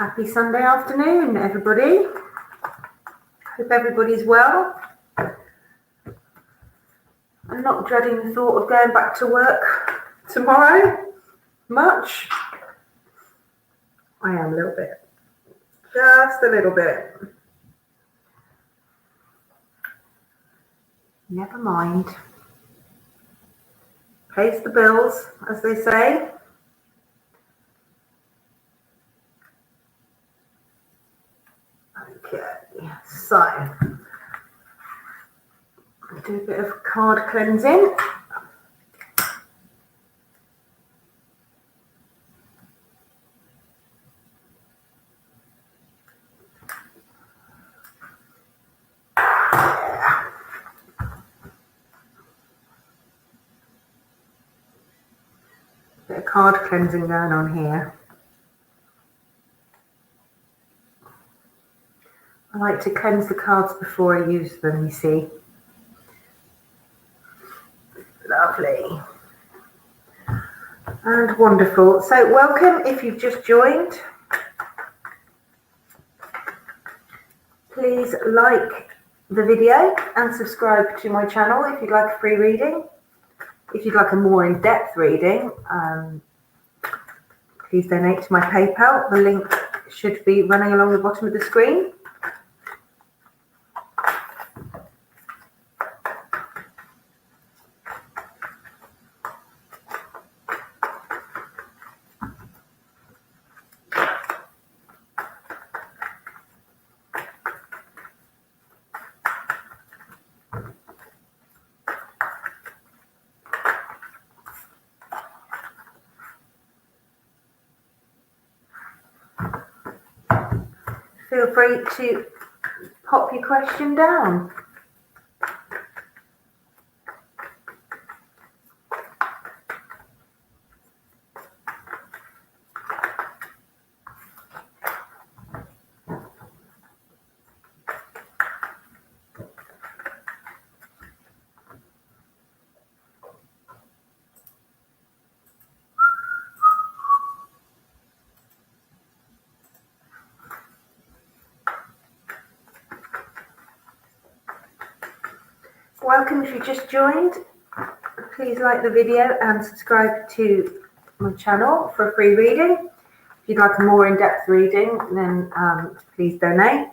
Happy Sunday afternoon, everybody. Hope everybody's well. I'm not dreading the thought of going back to work tomorrow much. I am a little bit, just a little bit. Never mind. Pays the bills, as they say. Okay, so I'll do a bit of card cleansing. Bit of card cleansing going on here. I like to cleanse the cards before I use them, you see. Lovely. And wonderful. So welcome if you've just joined. Please like the video and subscribe to my channel if you'd like a free reading. If you'd like a more in-depth reading, please donate to my PayPal. The link should be running along the bottom of the screen. Feel free to pop your question down. Welcome if you just joined. Please like the video and subscribe to my channel for a free reading. If you'd like a more in-depth reading, then please donate.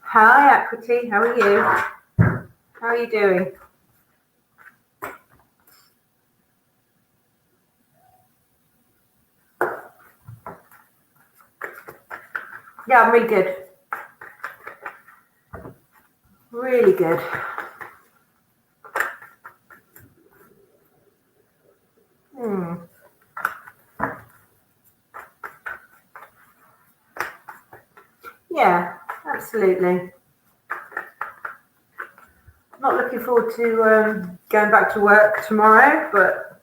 Hi, Equity. How are you? How are you doing? Yeah, I'm really good. Really good. Yeah, absolutely. Not looking forward to going back to work tomorrow, but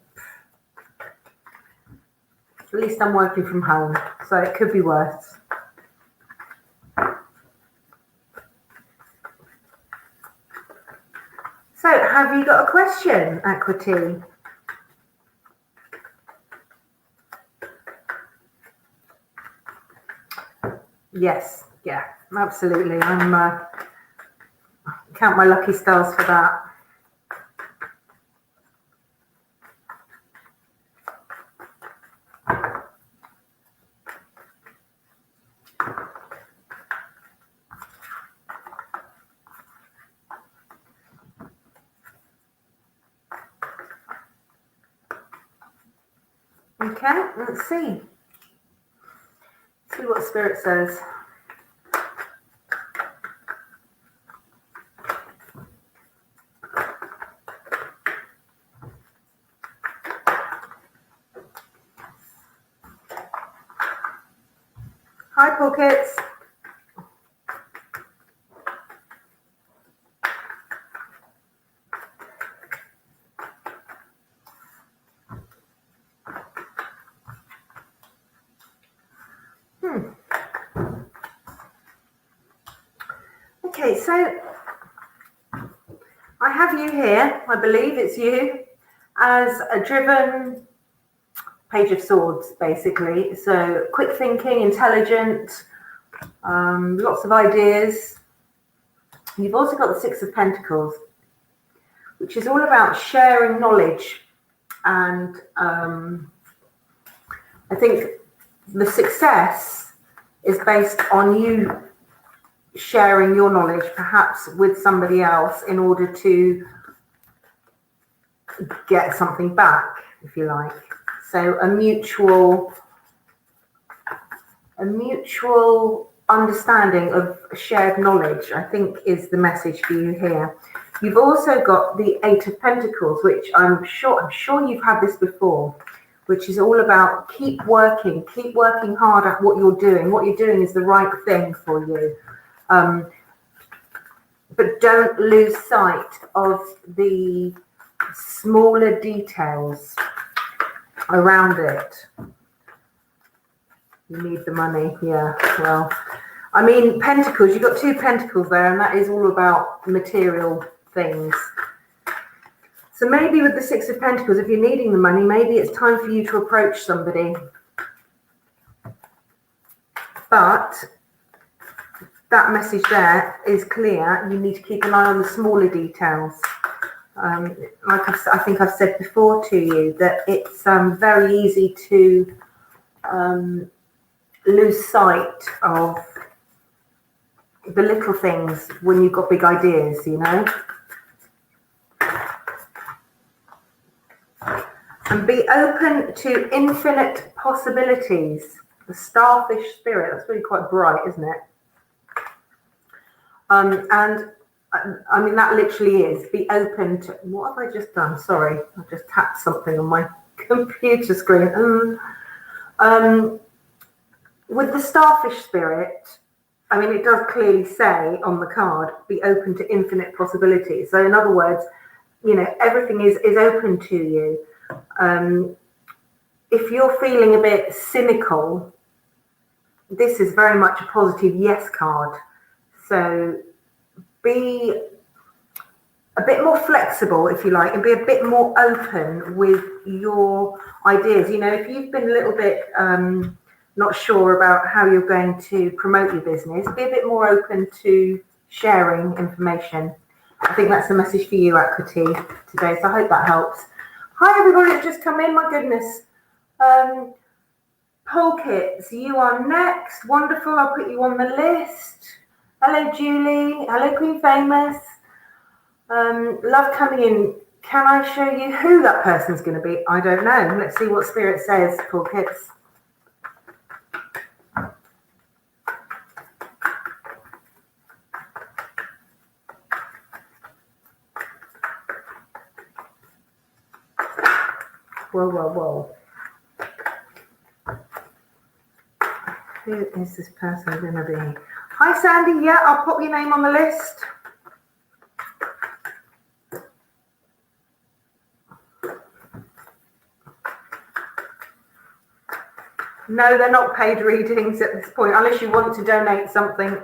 at least I'm working from home, so it could be worse. So, have you got a question, Equity? Yes, yeah, absolutely. I'm count my lucky stars for that. Okay, let's see. See what Spirit says. Hi, Pockets. Okay, so I have you here, I believe it's you, as a driven Page of Swords, basically. So quick thinking, intelligent, lots of ideas. You've also got the Six of Pentacles, which is all about sharing knowledge. And I think the success is based on you sharing your knowledge, perhaps with somebody else, in order to get something back, if you like. So a mutual understanding of shared knowledge, I think, is the message for you here. You've also got the Eight of Pentacles, which I'm sure you've had this before, which is all about keep working hard at what you're doing. What you're doing is the right thing for you. But don't lose sight of the smaller details around it. You need the money, yeah. Well, I mean, Pentacles, you've got two Pentacles there, and that is all about material things. So maybe with the Six of Pentacles, if you're needing the money, maybe it's time for you to approach somebody. But that message there is clear. You need to keep an eye on the smaller details. Like I think I've said before to you, that it's very easy to lose sight of the little things when you've got big ideas, you know. And be open to infinite possibilities. The starfish spirit, that's really quite bright, isn't it? And I mean, that literally is be open to, what have I just done? Sorry, I just tapped something on my computer screen. With the starfish spirit, I mean, it does clearly say on the card, be open to infinite possibilities. So in other words, you know, everything is open to you. If you're feeling a bit cynical, this is very much a positive yes card. So be a bit more flexible, if you like, and be a bit more open with your ideas. You know, if you've been a little bit not sure about how you're going to promote your business, be a bit more open to sharing information. I think that's the message for you, Equity, today. So I hope that helps. Hi, everybody that's just come in. My goodness. Polkits, you are next. Wonderful. I'll put you on the list. Hello, Julie. Hello, Queen Famous. Love coming in. Can I show you who that person's going to be? I don't know. Let's see what Spirit says, Polkits. Whoa, whoa, whoa. Who is this person going to be? Hi, Sandy. Yeah, I'll put your name on the list. No, they're not paid readings at this point, unless you want to donate something.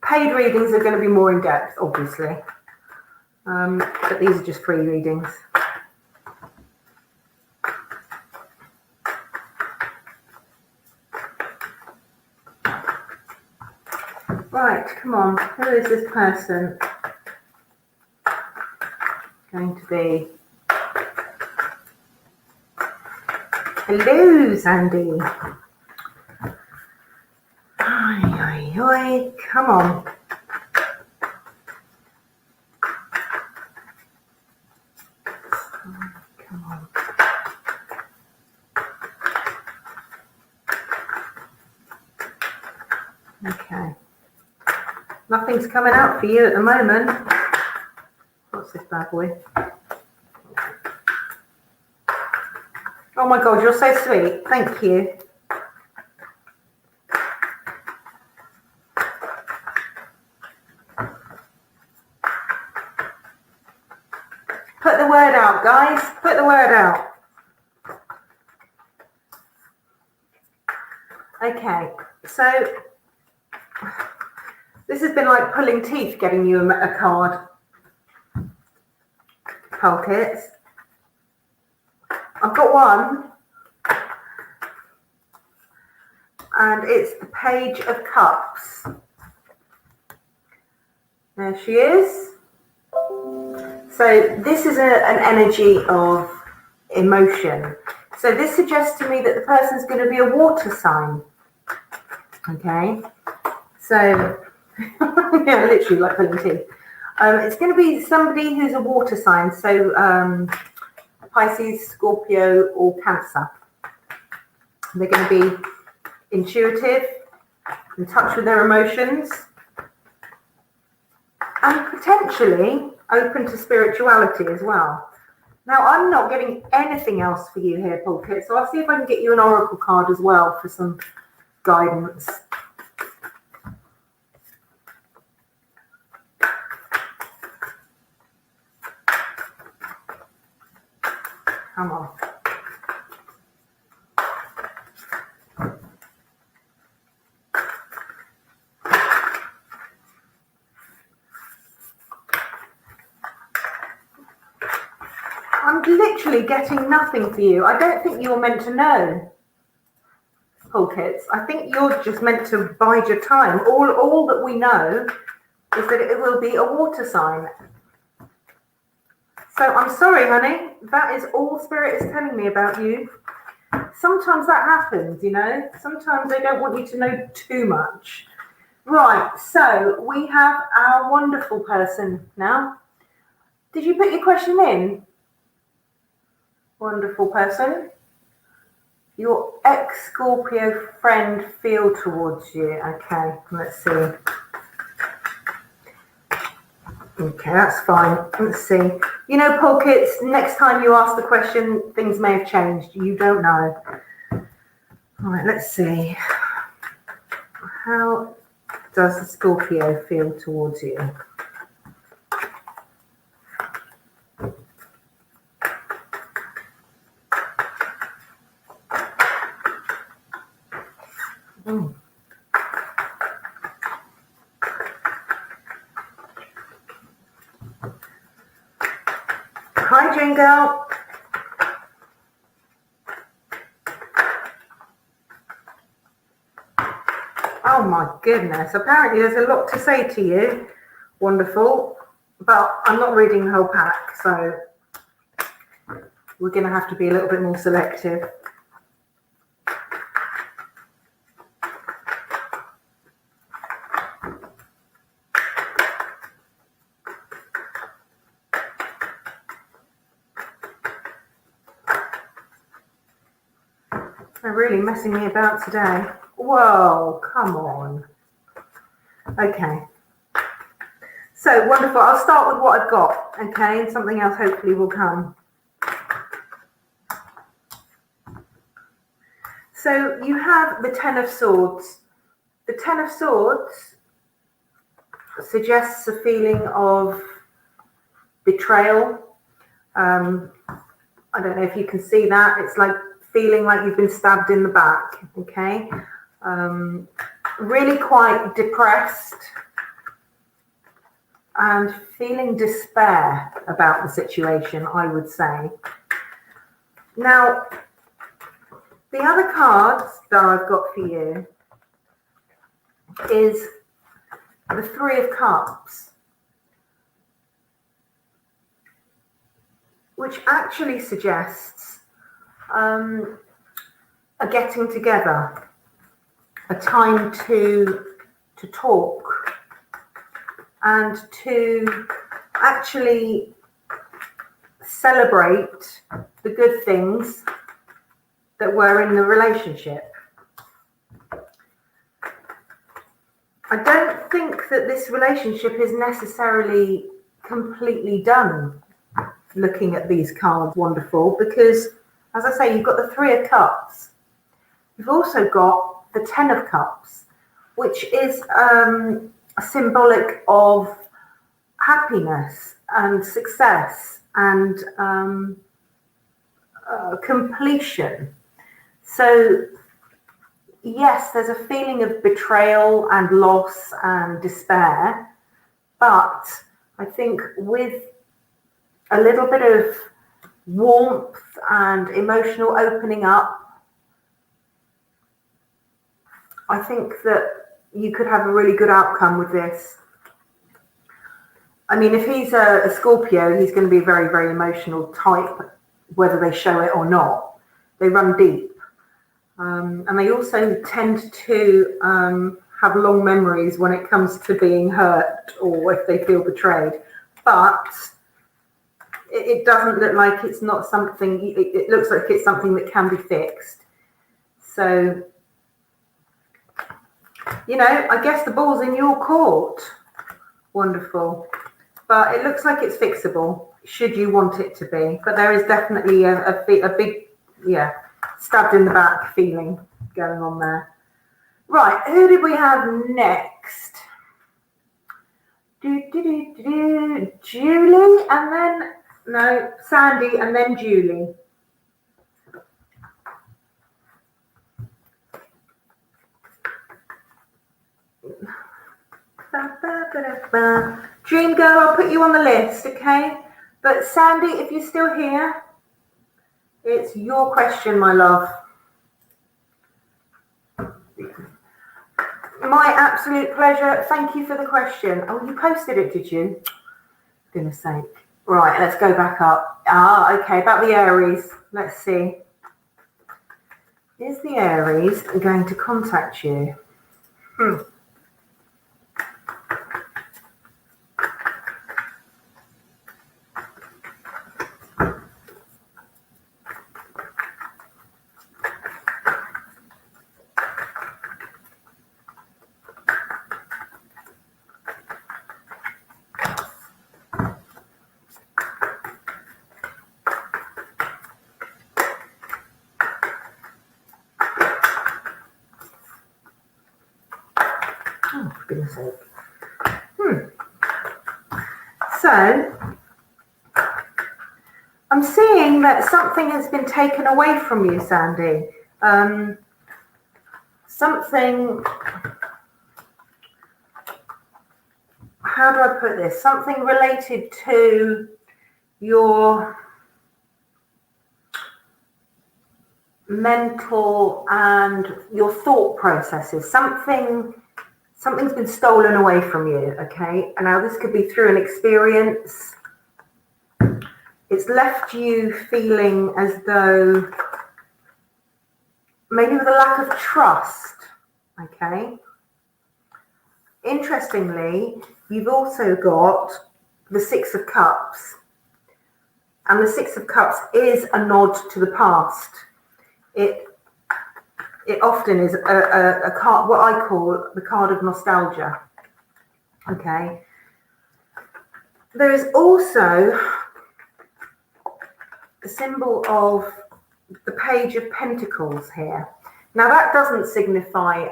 Paid readings are going to be more in depth, obviously. But these are just free readings. Right, come on. Who is this person going to be? Hello, Sandy. Oi, oi, oi. Come on. Come on. Okay. Nothing's coming out for you at the moment. What's this bad boy? Oh my God, you're so sweet. Thank you. Put the word out, guys. Put the word out. Okay, so this has been like pulling teeth getting you a card, Polkits. I'm got one, and it's the Page of Cups. There she is. So this is an energy of emotion. So this suggests to me that the person's going to be a water sign. Okay. So, yeah, literally like pulling teeth. It's going to be somebody who's a water sign. So Pisces, Scorpio, or Cancer. They're going to be intuitive, in touch with their emotions, and potentially open to spirituality as well. Now, I'm not getting anything else for you here, Pulpit, so I'll see if I can get you an oracle card as well for some guidance. Come on. I'm literally getting nothing for you. I don't think you're meant to know, Pulkits. I think you're just meant to bide your time. All that we know is that it will be a water sign. So I'm sorry, honey. That is all Spirit is telling me about you. Sometimes that happens, you know. Sometimes they don't want you to know too much. Right, so we have our wonderful person now. Did you put your question in? Wonderful person. Your ex-Scorpio friend feel towards you. Okay, let's see. Okay, that's fine. Let's see. You know, Pulkits, next time you ask the question, things may have changed. You don't know. All right, let's see. How does the Scorpio feel towards you? Hi, Jingle. Oh my goodness. Apparently there's a lot to say to you. Wonderful. But I'm not reading the whole pack, so we're going to have to be a little bit more selective. They're really messing me about today. Whoa, come on. Okay. So, wonderful. I'll start with what I've got, okay? And something else hopefully will come. So, you have the Ten of Swords. The Ten of Swords suggests a feeling of betrayal. I don't know if you can see that. It's like feeling like you've been stabbed in the back, okay? Really quite depressed and feeling despair about the situation, I would say. Now, the other cards that I've got for you is the Three of Cups, which actually suggests a getting together, a time to talk and to actually celebrate the good things that were in the relationship. I don't think that this relationship is necessarily completely done, looking at these cards, wonderful, because as I say, you've got the Three of Cups. You've also got the Ten of Cups, which is symbolic of happiness and success and completion. So yes, there's a feeling of betrayal and loss and despair, but I think with a little bit of warmth and emotional opening up, I think that you could have a really good outcome with this. I mean, if he's a Scorpio, he's going to be a very, very emotional type, whether they show it or not. They run deep. And they also tend to have long memories when it comes to being hurt or if they feel betrayed. But it doesn't look like it's not something, it looks like it's something that can be fixed. So, you know, I guess the ball's in your court. Wonderful. But it looks like it's fixable, should you want it to be. But there is definitely a big, yeah, stabbed in the back feeling going on there. Right, who did we have next? Julie, and then, no, Sandy, and then Julie. Dream girl, I'll put you on the list, okay? But Sandy, if you're still here, it's your question, my love. My absolute pleasure. Thank you for the question. Oh, you posted it, did you? Goodness sake. Right, let's go back up. Okay, about the Aries. Let's see. Is the Aries going to contact you? Oh, for goodness sake. So, I'm seeing that something has been taken away from you, Sandy. Something, how do I put this? Something related to your mental and your thought processes. Something's been stolen away from you, okay? And now this could be through an experience. It's left you feeling as though maybe with a lack of trust, okay? Interestingly, you've also got the Six of Cups. And the Six of Cups is a nod to the past. It often is a card, what I call the card of nostalgia. Okay. There is also the symbol of the Page of Pentacles here. Now that doesn't signify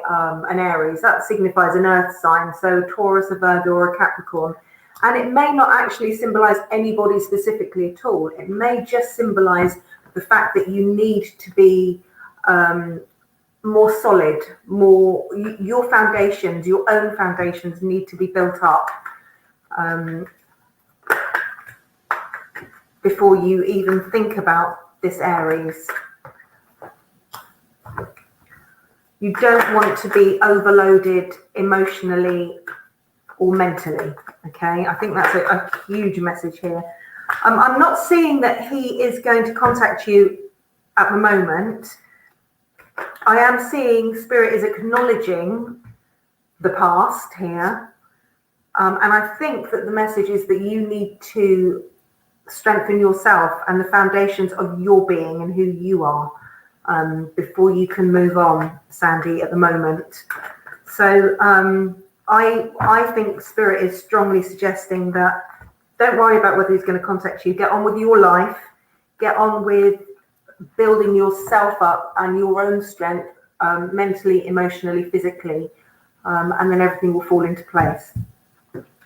an Aries, that signifies an earth sign, so Taurus, a Virgo, or a Capricorn. And it may not actually symbolize anybody specifically at all. It may just symbolize the fact that you need to be more solid, your foundations, your own foundations need to be built up before you even think about this Aries. You don't want to be overloaded emotionally or mentally, okay? I think that's a huge message here. I'm not seeing that he is going to contact you at the moment. I am seeing Spirit is acknowledging the past here. And I think that the message is that you need to strengthen yourself and the foundations of your being and who you are before you can move on, Sandy, at the moment. So I think Spirit is strongly suggesting that don't worry about whether he's going to contact you. Get on with your life. Get on with building yourself up and your own strength mentally, emotionally, physically, and then everything will fall into place.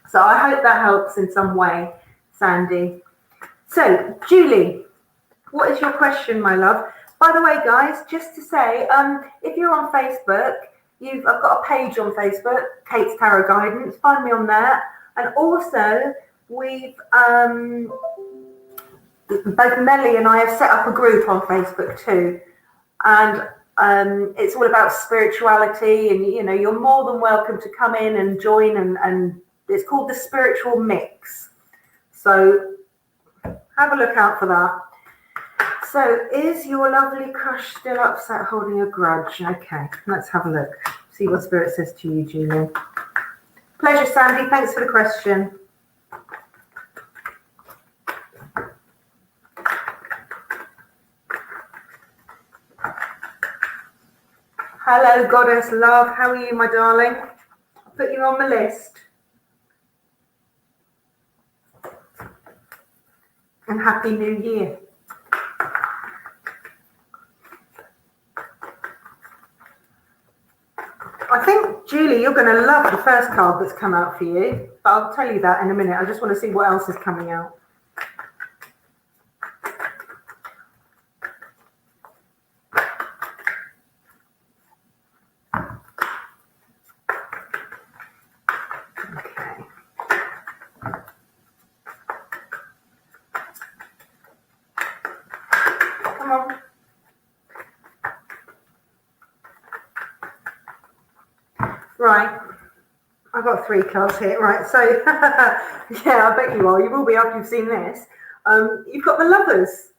So I hope that helps in some way, Sandy. So, Julie, what is your question, my love? By the way, guys, just to say, if you're on Facebook, I've got a page on Facebook, Kate's Tarot Guidance. Find me on there. And also, we've both Melly and I have set up a group on Facebook too, and it's all about spirituality, and you know, you're more than welcome to come in and join, and it's called the Spiritual Mix. So have a look out for that. So is your lovely crush still upset, holding a grudge? Okay, let's have a look. See what Spirit says to you, Julie. Pleasure, Sandy. Thanks for the question. Hello, Goddess Love. How are you, my darling? I'll put you on the list. And Happy New Year. I think, Julie, you're going to love the first card that's come out for you. But I'll tell you that in a minute. I just want to see what else is coming out. Okay. Come on. Right, I've got 3 cards here. Right, so yeah, I bet you are. You will be after you've seen this. You've got the Lovers.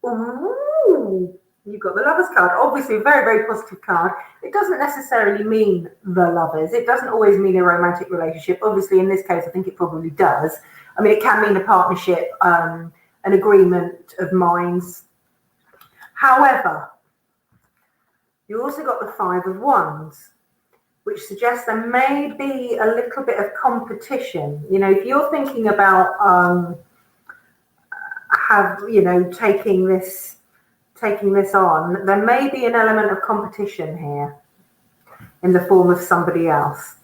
Ooh, you've got the Lovers card. Obviously, a very, very positive card. It doesn't necessarily mean the lovers. It doesn't always mean a romantic relationship. Obviously, in this case, I think it probably does. I mean, it can mean a partnership, an agreement of minds. However, you also got the 5 of Wands, which suggests there may be a little bit of competition. You know, if you're thinking about taking this on, there may be an element of competition here in the form of somebody else.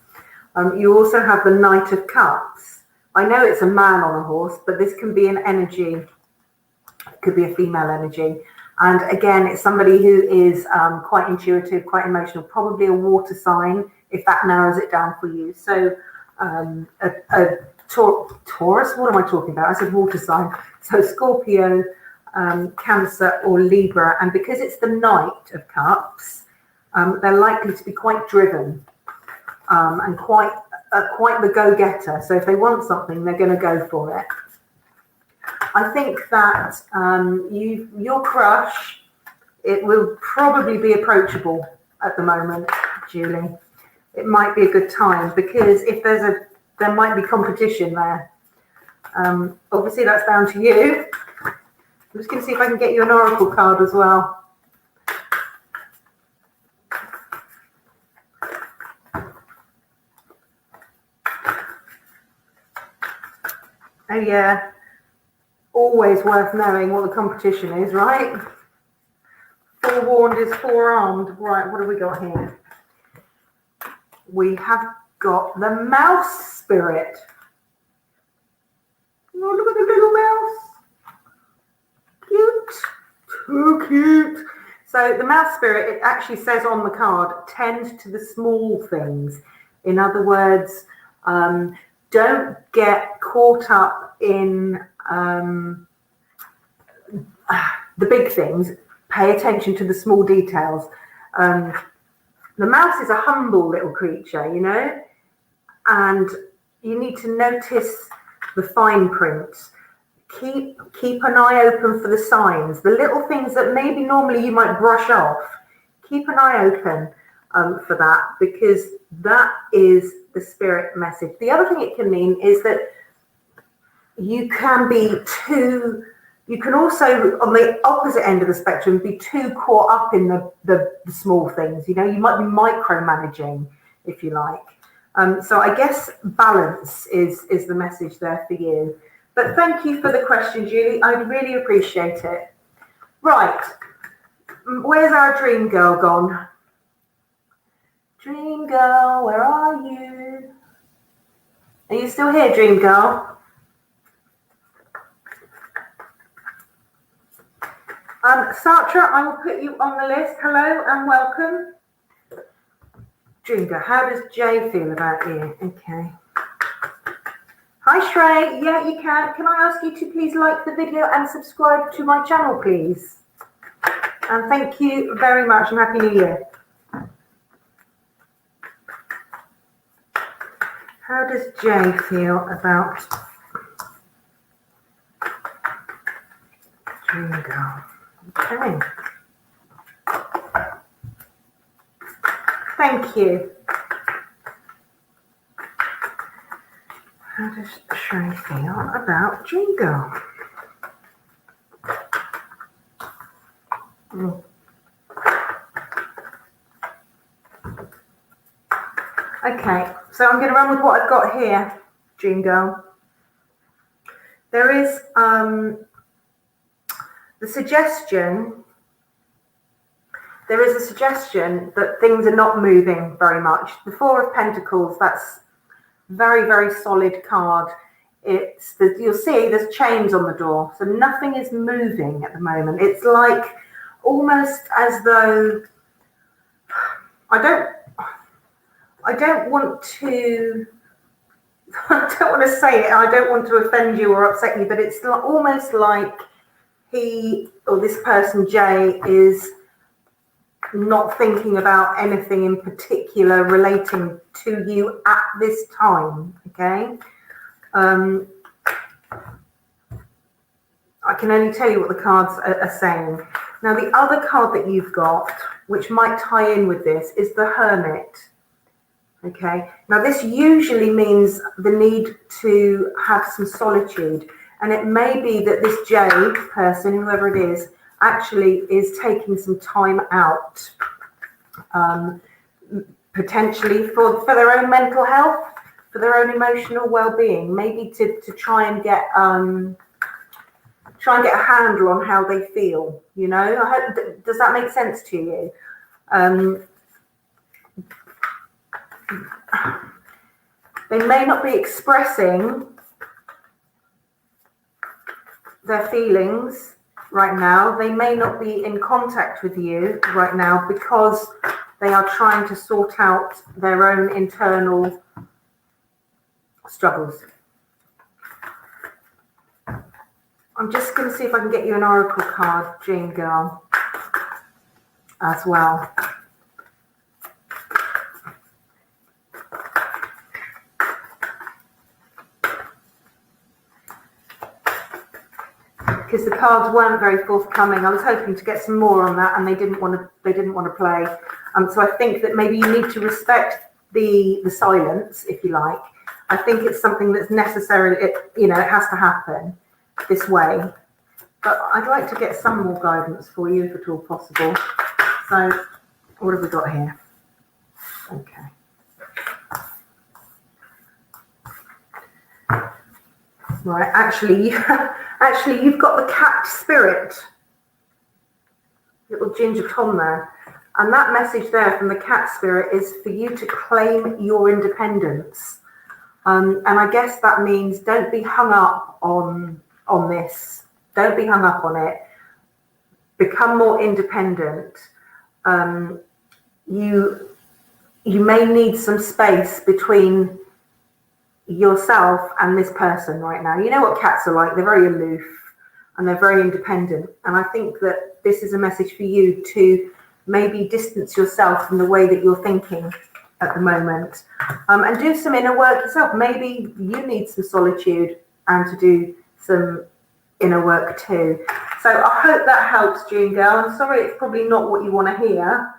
You also have the Knight of Cups. I know it's a man on a horse, but this can be an energy. It could be a female energy. And again, it's somebody who is quite intuitive, quite emotional, probably a water sign, if that narrows it down for you. So a Taurus, what am I talking about? I said water sign. So Scorpio, Cancer or Libra. And because it's the Knight of Cups, they're likely to be quite driven and quite the go-getter. So if they want something, they're going to go for it. I think that your crush, it will probably be approachable at the moment, Julie. It might be a good time because if there might be competition there. Obviously, that's down to you. I'm just going to see if I can get you an oracle card as well. Oh yeah. Always worth knowing what the competition is, right? Forewarned is forearmed. Right, what have we got here? We have got the Mouse Spirit. Oh, look at the little mouse. Cute. Too cute. So the Mouse Spirit, it actually says on the card, tend to the small things. In other words, don't get caught up in the big things. Pay attention to the small details. The mouse is a humble little creature, you know, and you need to notice the fine print. Keep an eye open for the signs, the little things that maybe normally you might brush off. Keep an eye open for that, because that is the spirit message. The other thing it can mean is that you can also, on the opposite end of the spectrum, be too caught up in the small things. You know, you might be micromanaging, if you like. So I guess balance is the message there for you. But thank you for the question, Julie. I'd really appreciate it. Right. Where's our dream girl gone? Dream girl, where are you? Are you still here, dream girl? Satra, I will put you on the list. Hello and welcome. Dream girl, how does Jay feel about you? Okay. Hi Shrey, yeah you can. Can I ask you to please like the video and subscribe to my channel please? And thank you very much and Happy New Year. How does Jay feel about Jingle? Okay. Thank you. How does Shrey feel about Jingle? Okay, so I'm going to run with what I've got here, Jingle. There is the suggestion. There is a suggestion that things are not moving very much. The Four of Pentacles, that's very, very solid card. It's the, you'll see there's chains on the door, so nothing is moving at the moment. It's like almost as though I don't want to say it. I don't want to offend you or upset you, but it's almost like he or this person Jay is not thinking about anything in particular relating to you at this time. Okay. I can only tell you what the cards are saying. Now, the other card that you've got, which might tie in with this, is the Hermit. Okay. Now, this usually means the need to have some solitude. And it may be that this J person, whoever it is, actually is taking some time out, potentially for their own mental health, for their own emotional well-being, maybe to try and get a handle on how they feel. You know, I hope, does that make sense to you? They may not be expressing their feelings right now. They may not be in contact with you right now because they are trying to sort out their own internal struggles. I'm just going to see if I can get you an oracle card, Jean Girl, as well. Because the cards weren't very forthcoming. I was hoping to get some more on that, and they didn't want to play. So I think that maybe you need to respect the silence, if you like. I think it's something that's necessary. It has to happen this way. But I'd like to get some more guidance for you, if at all possible. So what have we got here? Okay. Right, actually, you've got the cat spirit, little Ginger Tom there, and that message there from the cat spirit is for you to claim your independence. And I guess that means don't be hung up on this. Don't be hung up on it. Become more independent. You may need some space between yourself and this person right now. You know what cats are like. They're very aloof and they're very independent. And I think that this is a message for you to maybe distance yourself from the way that you're thinking at the moment, and do some inner work yourself. Maybe you need some solitude and to do some inner work too. So I hope that helps, June Girl. I'm sorry it's probably not what you want to hear,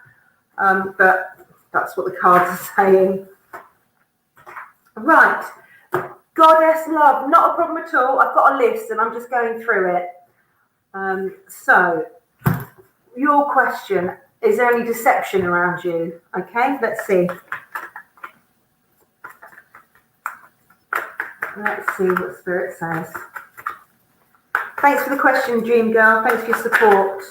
but that's what the cards are saying. Right, Goddess Love, not a problem at all. I've got a list and I'm just going through it. So your question, is there any deception around you? Okay, let's see. Let's see what Spirit says. Thanks for the question, Dream Girl. Thanks for your support.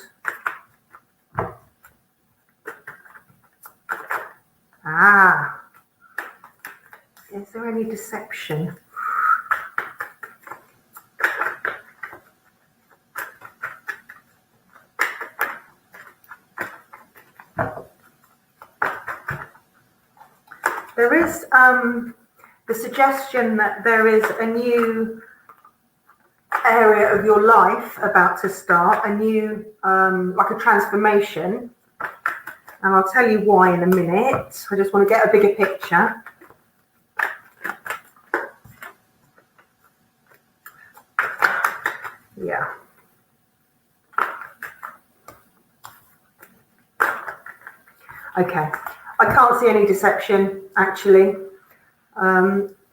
Is there any deception? There is the suggestion that there is a new area of your life about to start, a new, like a transformation. And I'll tell you why in a minute. I just want to get a bigger picture. Yeah. Okay. I can't see any deception, actually.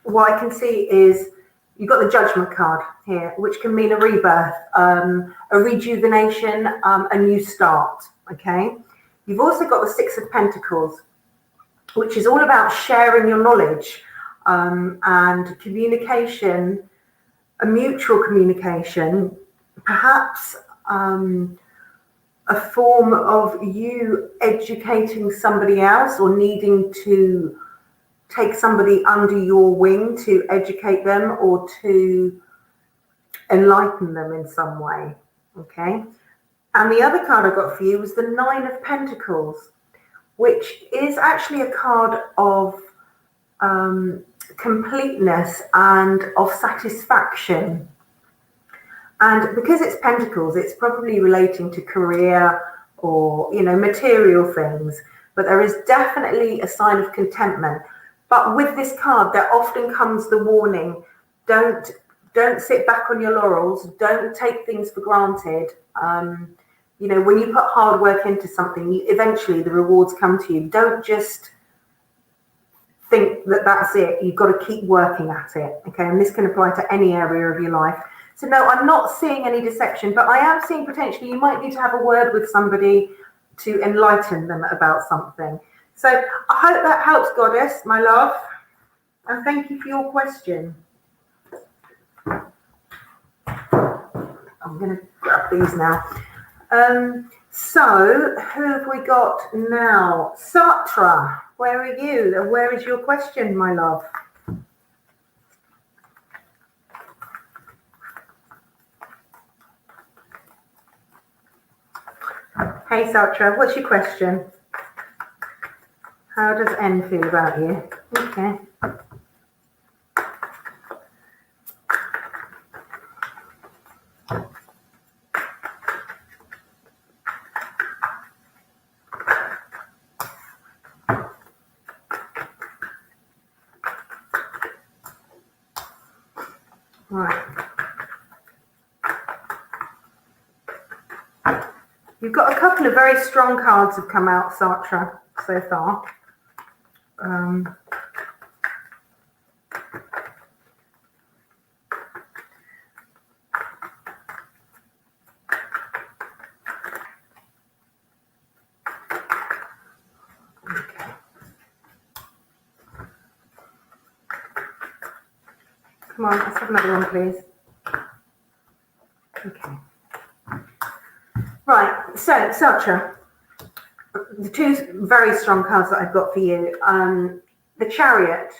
What I can see is you've got the Judgment card here, which can mean a rebirth, a rejuvenation, a new start, okay? You've also got the Six of Pentacles, which is all about sharing your knowledge and communication, a mutual communication, perhaps a form of you educating somebody else or needing to take somebody under your wing to educate them or to enlighten them in some way, okay? And the other card I got for you was the Nine of Pentacles, which is actually a card of completeness and of satisfaction. And because it's pentacles, it's probably relating to career or, you know, material things. But there is definitely a sign of contentment. But with this card, there often comes the warning, don't sit back on your laurels. Don't take things for granted. You know, when you put hard work into something, eventually the rewards come to you. Don't just think that that's it. You've got to keep working at it. Okay, and this can apply to any area of your life. So no, I'm not seeing any deception, but I am seeing potentially you might need to have a word with somebody to enlighten them about something. So I hope that helps, Goddess, my love. And thank you for your question. I'm going to grab these now. So who have we got now? Satra, where are you? And where is your question, my love? Hey Satra, what's your question? How does N feel about you? Okay. Right. You've got a couple of very strong cards have come out, Satra, so far. Come on, let's have another one, please. Okay. Right, so Satra, the two very strong cards that I've got for you. The Chariot.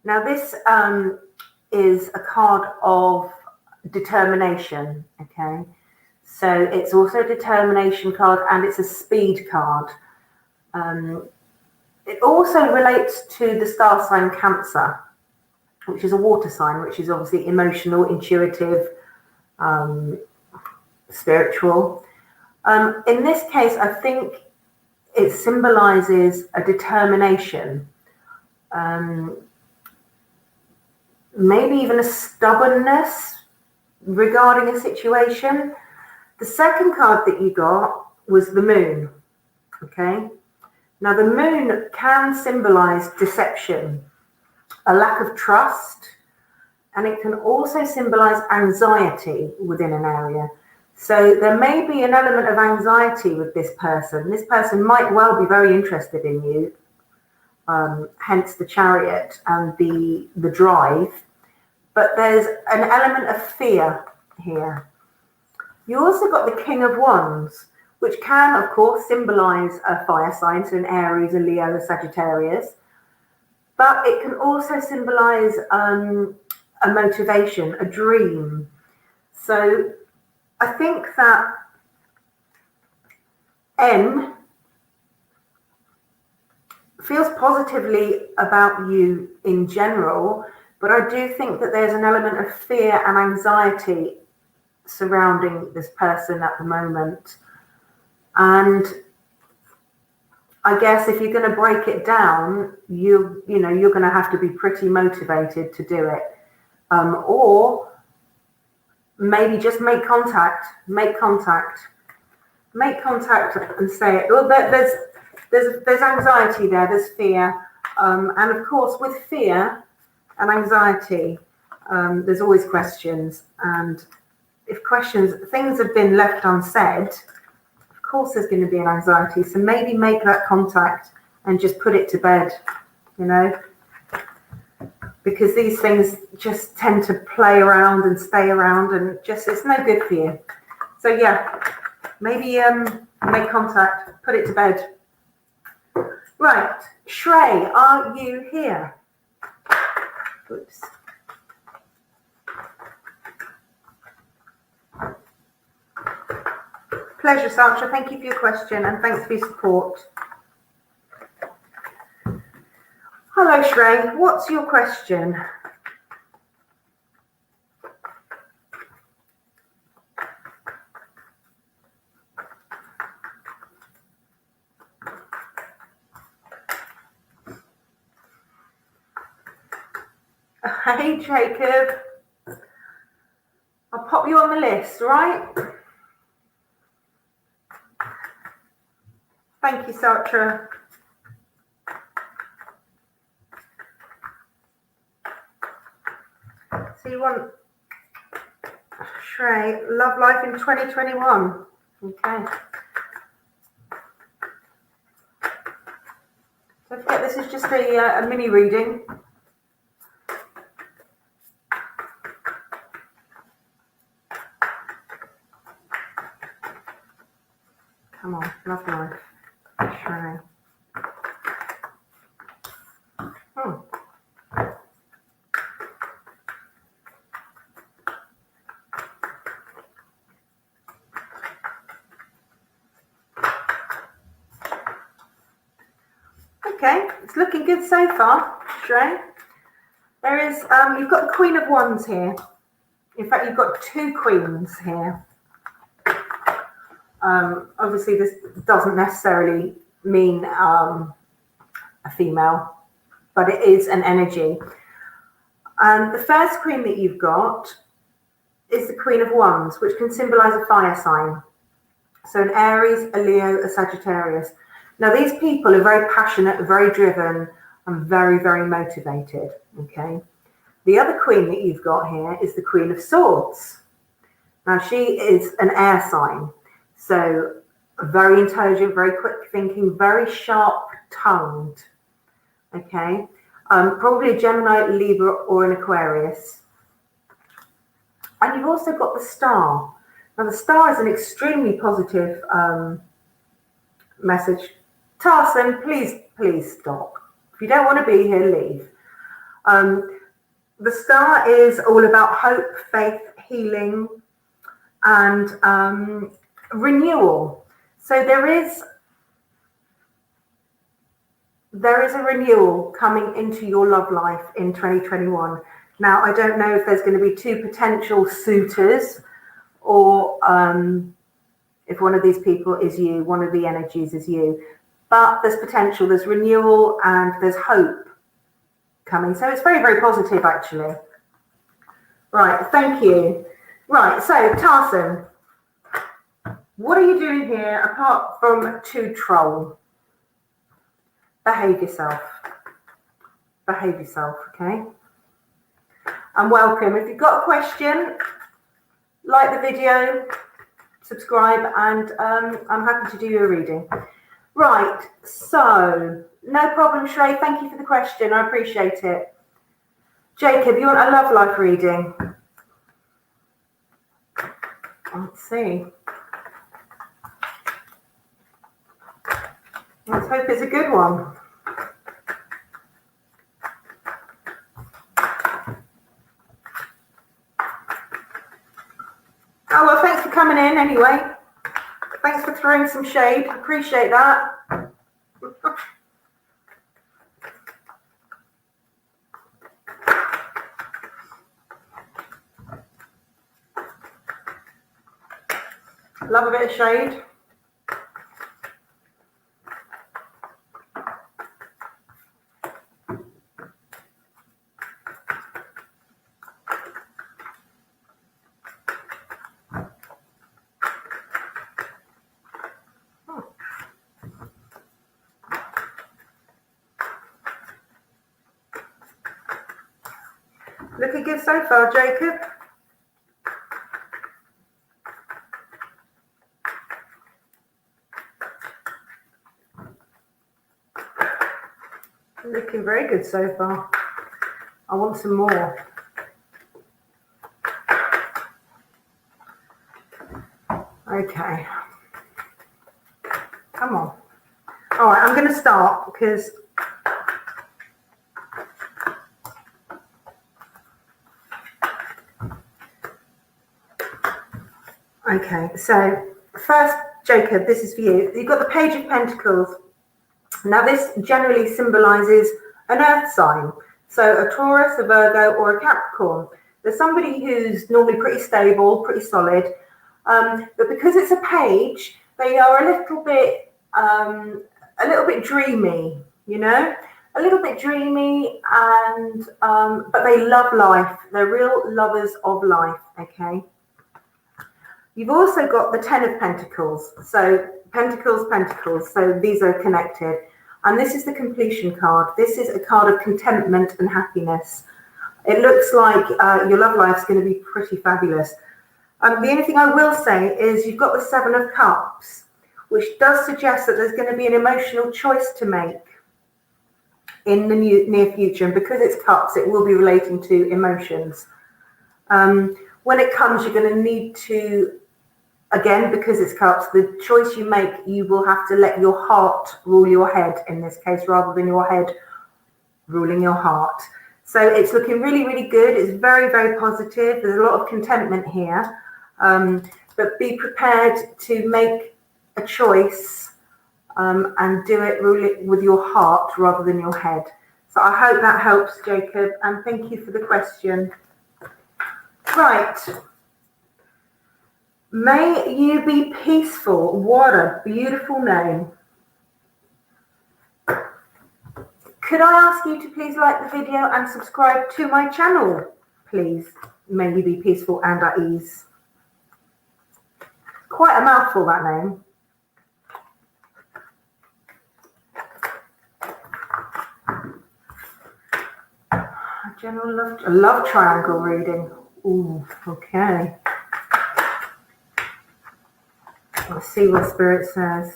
Now this is a card of determination, okay? So it's also a determination card and it's a speed card. It also relates to the star sign Cancer, which is a water sign, which is obviously emotional, intuitive, spiritual. In this case, I think it symbolizes a determination, maybe even a stubbornness regarding a situation. The second card that you got was the Moon, okay? Now, the Moon can symbolize deception, a lack of trust, and it can also symbolize anxiety within an area. So there may be an element of anxiety with this person. This person might well be very interested in you, hence the Chariot and the drive, but there's an element of fear here. You also got the King of Wands, which can, of course, symbolize a fire sign, so an Aries, a Leo, a Sagittarius, but it can also symbolize a motivation, a dream. So I think that N feels positively about you in general, but I do think that there's an element of fear and anxiety surrounding this person at the moment. And I guess if you're going to break it down, you're going to have to be pretty motivated to do it. Or maybe just make contact and say it. Well, there's anxiety there, there's fear. And of course, with fear and anxiety, there's always questions. And if things have been left unsaid, of course there's going to be an anxiety. So maybe make that contact and just put it to bed, because these things just tend to play around and stay around, and just, it's no good for you. So yeah, maybe make contact, put it to bed. Right, Shrey, are you here? Oops. Pleasure, Sasha. Thank you for your question and thanks for your support. Hello, Shrey. What's your question? Hey, Jacob. I'll pop you on the list, right? Thank you, Satra. So you want Shrey, love life in 2021. Okay. Don't forget, this is just a mini reading. Come on, love life. Shrey. Okay, it's looking good so far, Shrey. There is, you've got the Queen of Wands here. In fact, you've got two queens here. Obviously, this doesn't necessarily mean a female, but it is an energy. And the first queen that you've got is the Queen of Wands, which can symbolize a fire sign. So an Aries, a Leo, a Sagittarius. Now, these people are very passionate, very driven, and very, very motivated, okay? The other queen that you've got here is the Queen of Swords. Now, she is an air sign, so very intelligent, very quick thinking, very sharp-tongued, okay? Probably a Gemini, Libra, or an Aquarius. And you've also got the Star. Now, the Star is an extremely positive message. Tarson, please stop. If you don't want to be here, leave. The Star is all about hope, faith, healing, and renewal. So there is a renewal coming into your love life in 2021. Now, I don't know if there's going to be two potential suitors, or if one of these people is you, one of the energies is you. But there's potential, there's renewal, and there's hope coming. So it's very, very positive, actually. Right, thank you. Right, so Tarson, what are you doing here apart from to troll? Behave yourself. Behave yourself, okay? And welcome. If you've got a question, like the video, subscribe, and I'm happy to do your reading. Right, so no problem, Shrey. Thank you for the question. I appreciate it. Jacob, you want a love life reading? Let's see. Let's hope it's a good one. Oh, well, thanks for coming in anyway. Thanks for throwing some shade. Appreciate that. Love a bit of shade. Looking good so far, Jacob. Looking very good so far. I want some more. Okay. Come on. All right, I'm going to start because okay, so first, Jacob, this is for you. You've got the Page of Pentacles. Now, this generally symbolizes an earth sign. So a Taurus, a Virgo, or a Capricorn. There's somebody who's normally pretty stable, pretty solid. But because it's a page, they are a little bit dreamy, you know, a little bit dreamy, and but they love life. They're real lovers of life. Okay. You've also got the Ten of Pentacles. So Pentacles, Pentacles. So these are connected. And this is the completion card. This is a card of contentment and happiness. It looks like your love life's going to be pretty fabulous. The only thing I will say is you've got the Seven of Cups, which does suggest that there's going to be an emotional choice to make in the near future. And because it's cups, it will be relating to emotions. When it comes, you're going to need to, again, because it's cups, the choice you make, you will have to let your heart rule your head in this case, rather than your head ruling your heart. So it's looking really, really good. It's very, very positive. There's a lot of contentment here. But be prepared to make a choice and do it really with your heart rather than your head. So I hope that helps, Jacob, and thank you for the question. Right. May you be peaceful. What a beautiful name. Could I ask you to please like the video and subscribe to my channel, please? May you be peaceful and at ease. Quite a mouthful, that name. General love triangle reading. Ooh, okay. Let's see what Spirit says.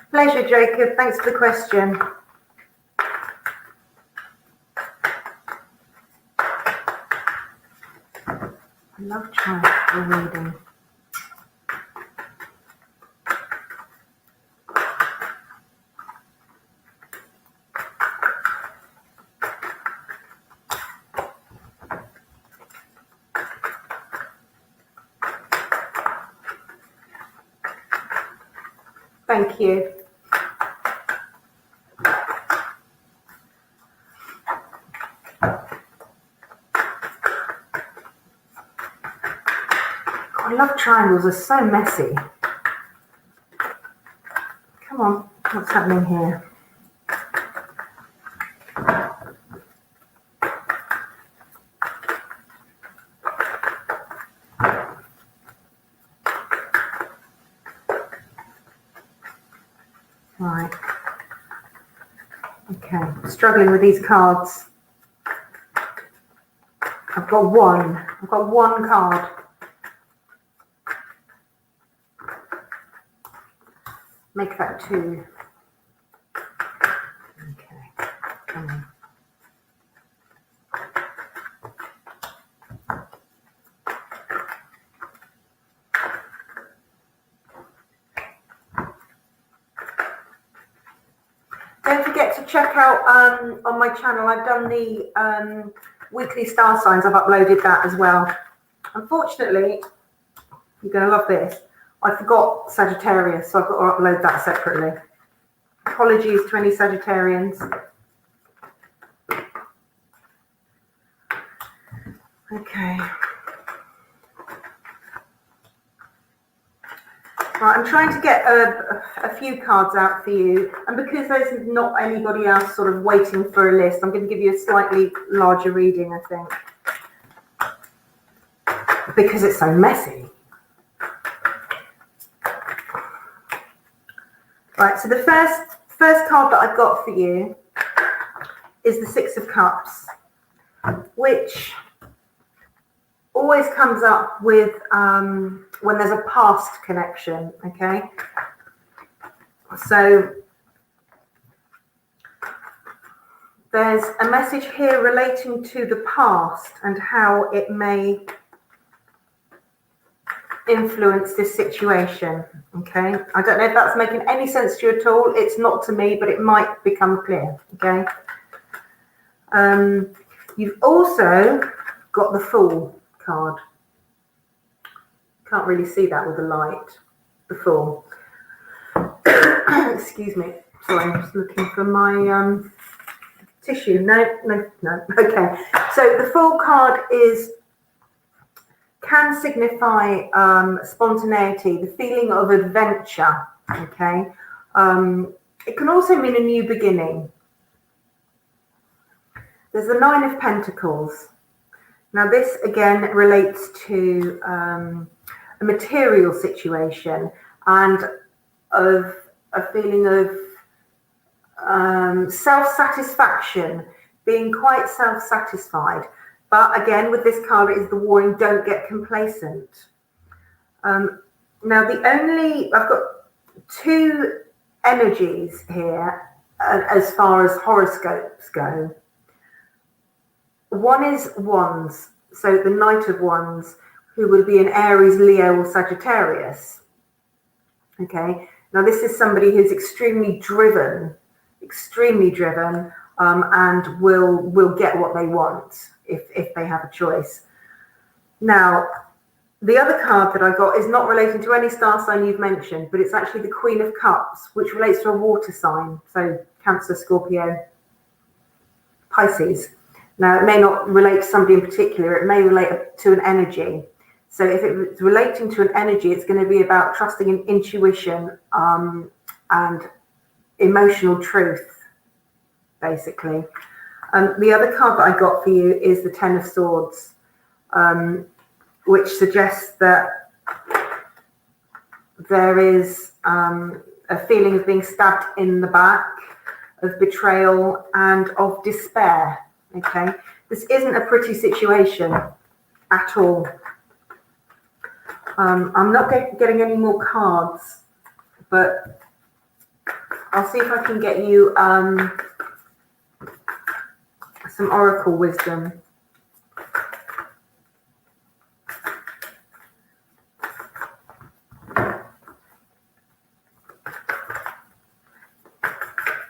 Pleasure, Jacob. Thanks for the question. Love triangle reading. Thank you. God, love triangles are so messy. Come on, what's happening here? Right. Okay, struggling with these cards. I've got one card. Make that two. Okay, come on. Don't forget to check out on my channel. I've done the weekly star signs. I've uploaded that as well. Unfortunately, you're going to love this. I forgot Sagittarius, so I've got to upload that separately. Apologies to any Sagittarians. Okay. Right, I'm trying to get a few cards out for you, and because there's not anybody else sort of waiting for a list, I'm going to give you a slightly larger reading, I think, because it's so messy. Right, so the first card that I've got for you is the Six of Cups, which always comes up with when there's a past connection, okay? So there's a message here relating to the past and how it may influence this situation, okay? I don't know if that's making any sense to you at all. It's not to me, but it might become clear, okay? You've also got the Fool card. Can't really see that with the light. The Fool. Excuse me. Sorry, I'm just looking for my tissue. No. Okay. So the Fool card can signify spontaneity, the feeling of adventure. Okay. It can also mean a new beginning. There's the Nine of Pentacles. Now this again relates to a material situation and of a feeling of self-satisfaction, being quite self-satisfied. But again, with this card, it is the warning, don't get complacent. Now I've got two energies here as far as horoscopes go. One is Wands, so the Knight of Wands, who would be an Aries, Leo, or Sagittarius. Okay, now this is somebody who's extremely driven, and will get what they want if they have a choice. Now, the other card that I got is not relating to any star sign you've mentioned, but it's actually the Queen of Cups, which relates to a water sign, so Cancer, Scorpio, Pisces. Now, it may not relate to somebody in particular, it may relate to an energy. So if it's relating to an energy, it's going to be about trusting in intuition and emotional truth, basically. The other card that I got for you is the Ten of Swords, which suggests that there is a feeling of being stabbed in the back, of betrayal, and of despair. Okay, this isn't a pretty situation at all. I'm not getting any more cards, but I'll see if I can get you some oracle wisdom.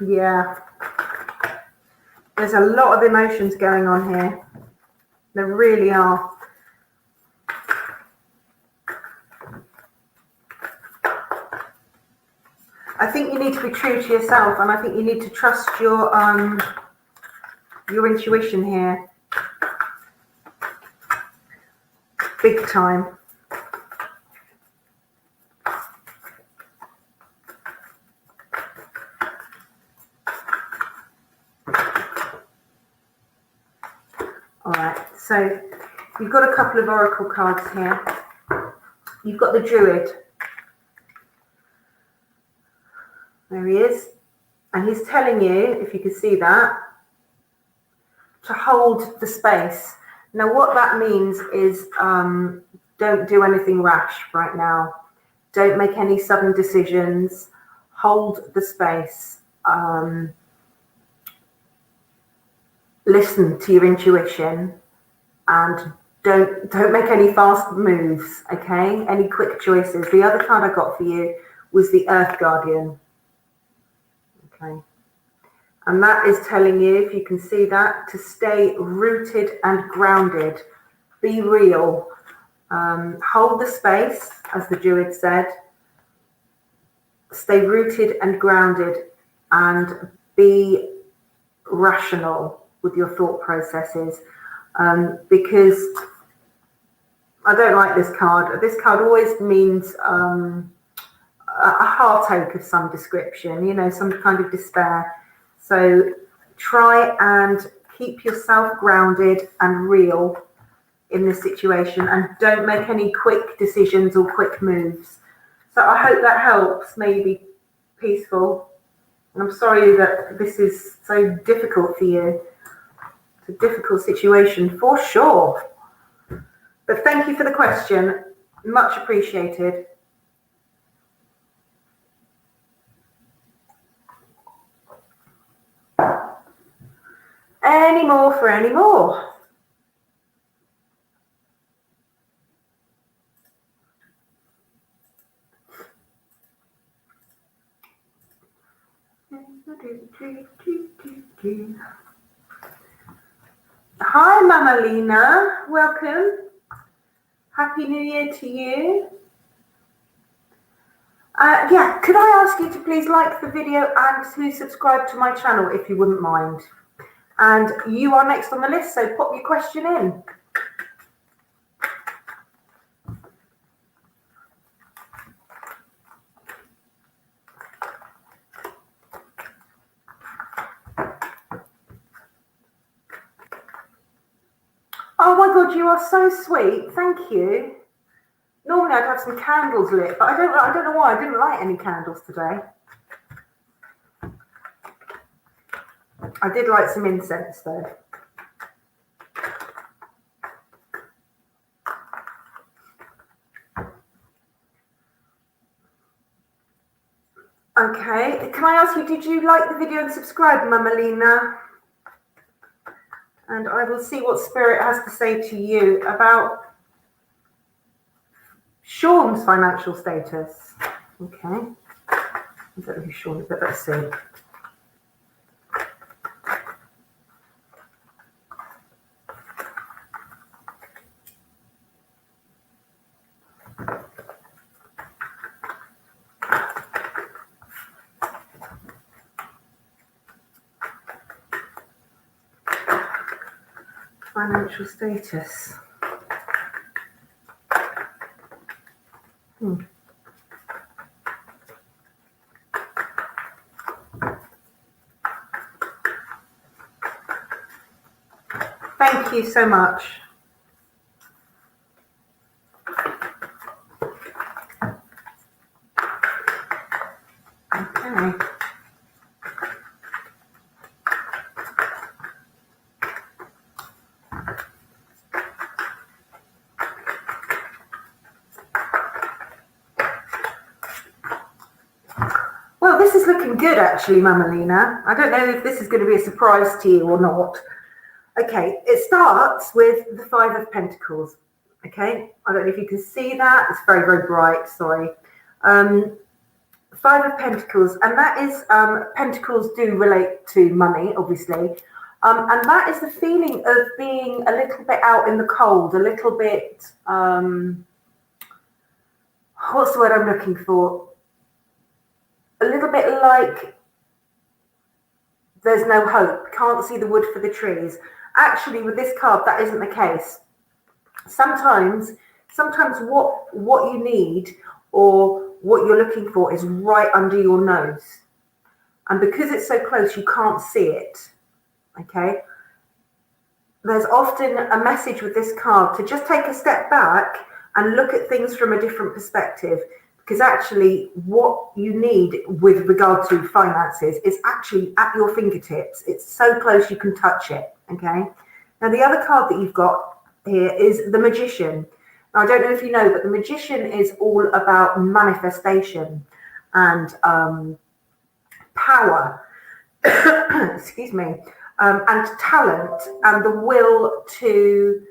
Yeah. There's a lot of emotions going on here. There really are. I think you need to be true to yourself, and I think you need to trust your intuition here. Big time. All right, so you've got a couple of oracle cards here. You've got the Druid. There he is. And he's telling you, if you can see that, to hold the space. Now, what that means is don't do anything rash right now. Don't make any sudden decisions. Hold the space. Listen to your intuition and don't make any fast moves, okay? Any quick choices. The other card I got for you was the Earth Guardian. Okay. And that is telling you, if you can see that, to stay rooted and grounded. Be real. Hold the space, as the Druid said. Stay rooted and grounded and be rational with your thought processes, because I don't like this card. This card always means a heartache of some description, you know, some kind of despair. So try and keep yourself grounded and real in this situation, and don't make any quick decisions or quick moves. So I hope that helps, maybe peaceful. And I'm sorry that this is so difficult for you. It's a difficult situation for sure. But thank you for the question. Much appreciated. Any more for any more? Hi, Mama Lena. Welcome. Happy New Year to you. Yeah, could I ask you to please like the video and to subscribe to my channel if you wouldn't mind. And you are next on the list, so pop your question in. Oh my God, you are so sweet. Thank you. Normally I'd have some candles lit, but I don't know why I didn't light any candles today. I did light some incense though. Okay, can I ask you, did you like the video and subscribe, Mama Lena? And I will see what Spirit has to say to you about Sean's financial status. Okay. I don't know who Sean is, but let's see. Financial status. Thank you so much. Okay. Well, this is looking good actually, Mama Lena. I don't know if this is going to be a surprise to you or not. Okay, it starts with the Five of Pentacles. Okay, I don't know if you can see that. It's very, very bright, sorry. Five of Pentacles, and that is, pentacles do relate to money, obviously. And that is the feeling of being a little bit out in the cold, a little bit, what's the word I'm looking for? A little bit like there's no hope, can't see the wood for the trees. Actually, with this card, that isn't the case. Sometimes what you need or what you're looking for is right under your nose. And because it's so close, you can't see it, okay? There's often a message with this card to just take a step back and look at things from a different perspective. Because actually what you need with regard to finances is actually at your fingertips. It's so close you can touch it, okay? Now the other card that you've got here is the Magician. Now, I don't know if you know, but the Magician is all about manifestation and power, excuse me, and talent and the will to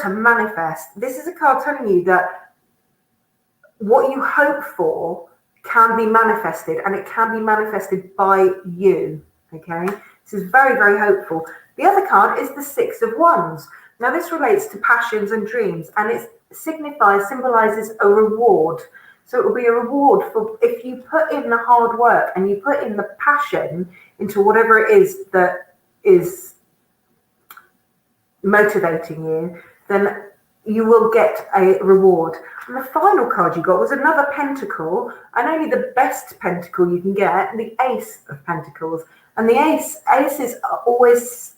manifest. This is a card telling you that what you hope for can be manifested, and it can be manifested by you, okay? This is very, very hopeful. The other card is the Six of Wands. Now, this relates to passions and dreams, and it symbolizes a reward. So it will be a reward for if you put in the hard work and you put in the passion into whatever it is that is motivating you, then you will get a reward. And the final card you got was another pentacle, and only the best pentacle you can get, the Ace of Pentacles. And the aces are always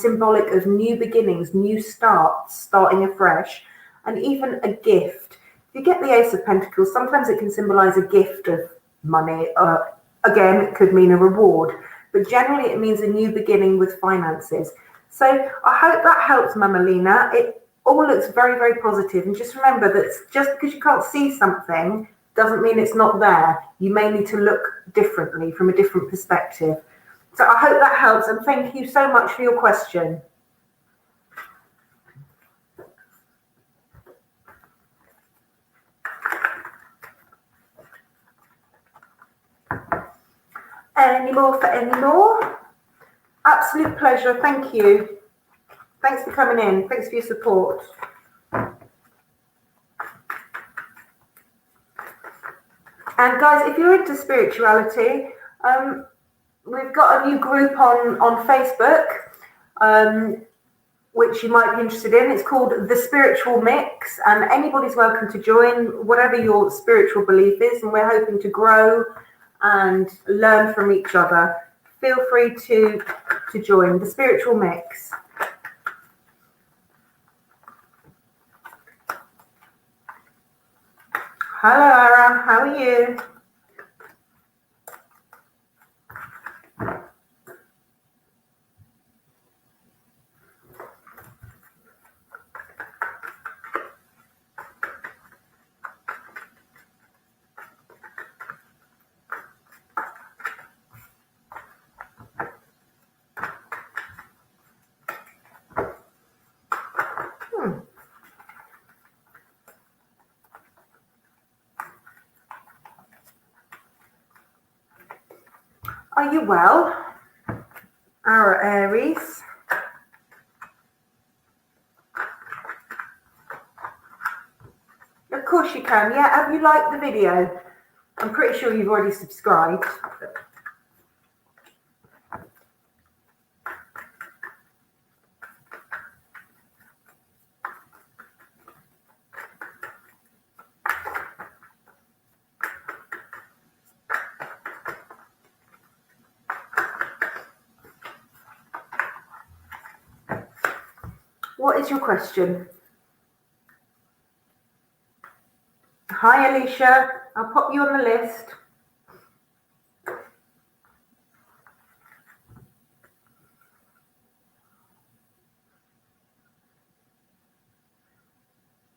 symbolic of new beginnings, new starts, starting afresh, and even a gift. If you get the Ace of Pentacles, sometimes it can symbolize a gift of money. Again, it could mean a reward, but generally it means a new beginning with finances. So I hope that helps, Mama Lena. It all looks very, very positive. And just remember that just because you can't see something doesn't mean it's not there. You may need to look differently from a different perspective. So I hope that helps, and thank you so much for your question. Any more for any more? Absolute pleasure. Thank you. Thanks for coming in. Thanks for your support. And guys, if you're into spirituality, we've got a new group on Facebook, which you might be interested in. It's called The Spiritual Mix, and anybody's welcome to join, whatever your spiritual belief is, and we're hoping to grow and learn from each other. Feel free to join The Spiritual Mix. Hello, Ara. How are you? Are you well? Our Aries. Of course you can. Yeah, have you liked the video? I'm pretty sure you've already subscribed. What is your question? Hi, Alicia. I'll pop you on the list.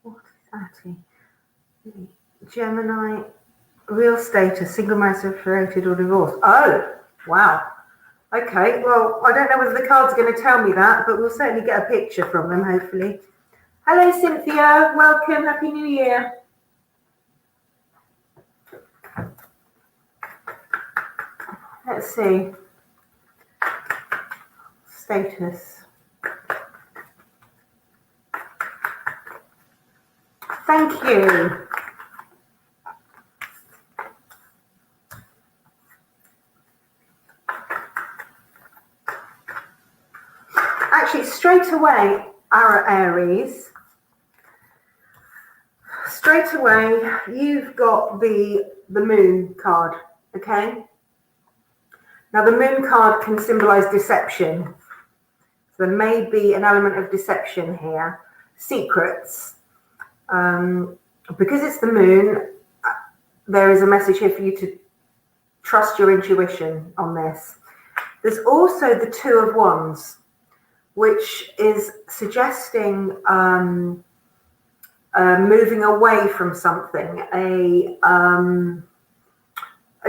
What is that? Gemini, real status, single, married, separated, or divorced. Oh, wow. Okay, well, I don't know whether the card's going to tell me that, but we'll certainly get a picture from them, hopefully. Hello, Cynthia. Welcome. Happy New Year. Let's see. Status. Thank you. Actually, straight away, our Aries, straight away, you've got the Moon card, okay? Now, the Moon card can symbolize deception. So there may be an element of deception here, secrets. Because it's the Moon, there is a message here for you to trust your intuition on this. There's also the Two of Wands, which is suggesting moving away from something, a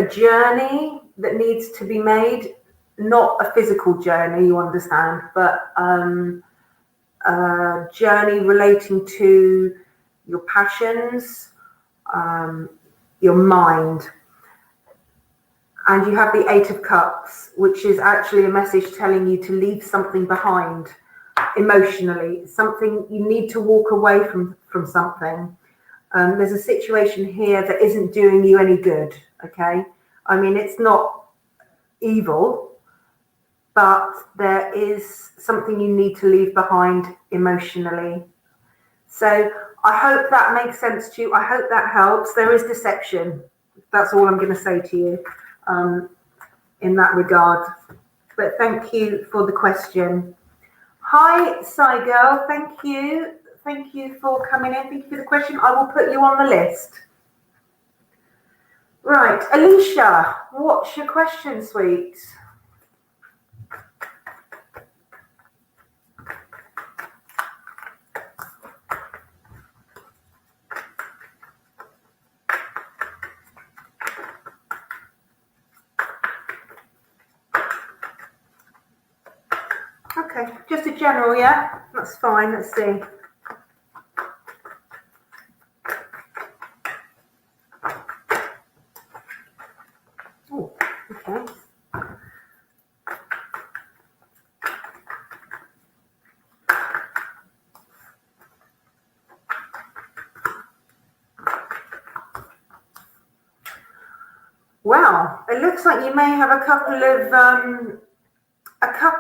journey that needs to be made, not a physical journey, you understand, but a journey relating to your passions, your mind. And you have the Eight of Cups, which is actually a message telling you to leave something behind emotionally, something you need to walk away from something. There's a situation here that isn't doing you any good, okay? I mean, it's not evil, but there is something you need to leave behind emotionally. So I hope that makes sense to you. I hope that helps. There is deception. That's all I'm going to say to you in that regard. But thank you for the question. Hi, Sai Girl. Thank you. Thank you for coming in. Thank you for the question. I will put you on the list. Right, Alicia, what's your question, sweet? Okay, just a general, yeah? That's fine, let's see. Oh, okay. Wow, it looks like you may have a couple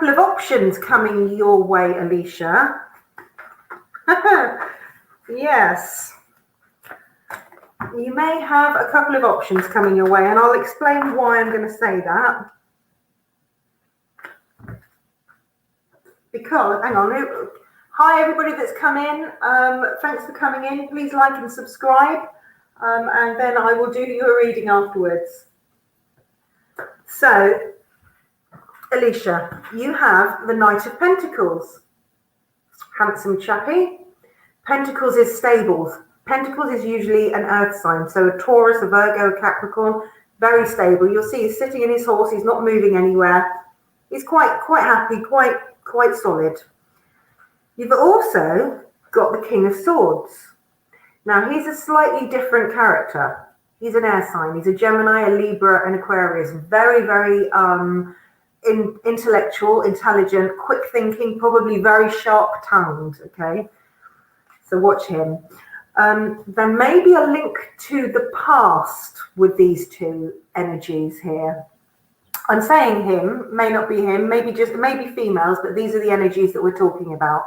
of options coming your way, Alicia. Yes. You may have a couple of options coming your way, and I'll explain why I'm going to say that. Because, hang on, hi everybody that's come in. Thanks for coming in. Please like and subscribe, and then I will do your reading afterwards. So, Alicia, you have the Knight of Pentacles. Handsome chappy. Pentacles is stables. Pentacles is usually an earth sign, so a Taurus, a Virgo, a Capricorn, very stable. You'll see he's sitting in his horse, he's not moving anywhere. He's quite happy, quite solid. You've also got the King of Swords. Now, he's a slightly different character. He's an air sign. He's a Gemini, a Libra, an Aquarius. Very intellectual, intelligent, quick thinking, probably very sharp-tongued, okay? So watch him. There may be a link to the past with these two energies here. I'm saying him, may not be him, maybe females, but these are the energies that we're talking about.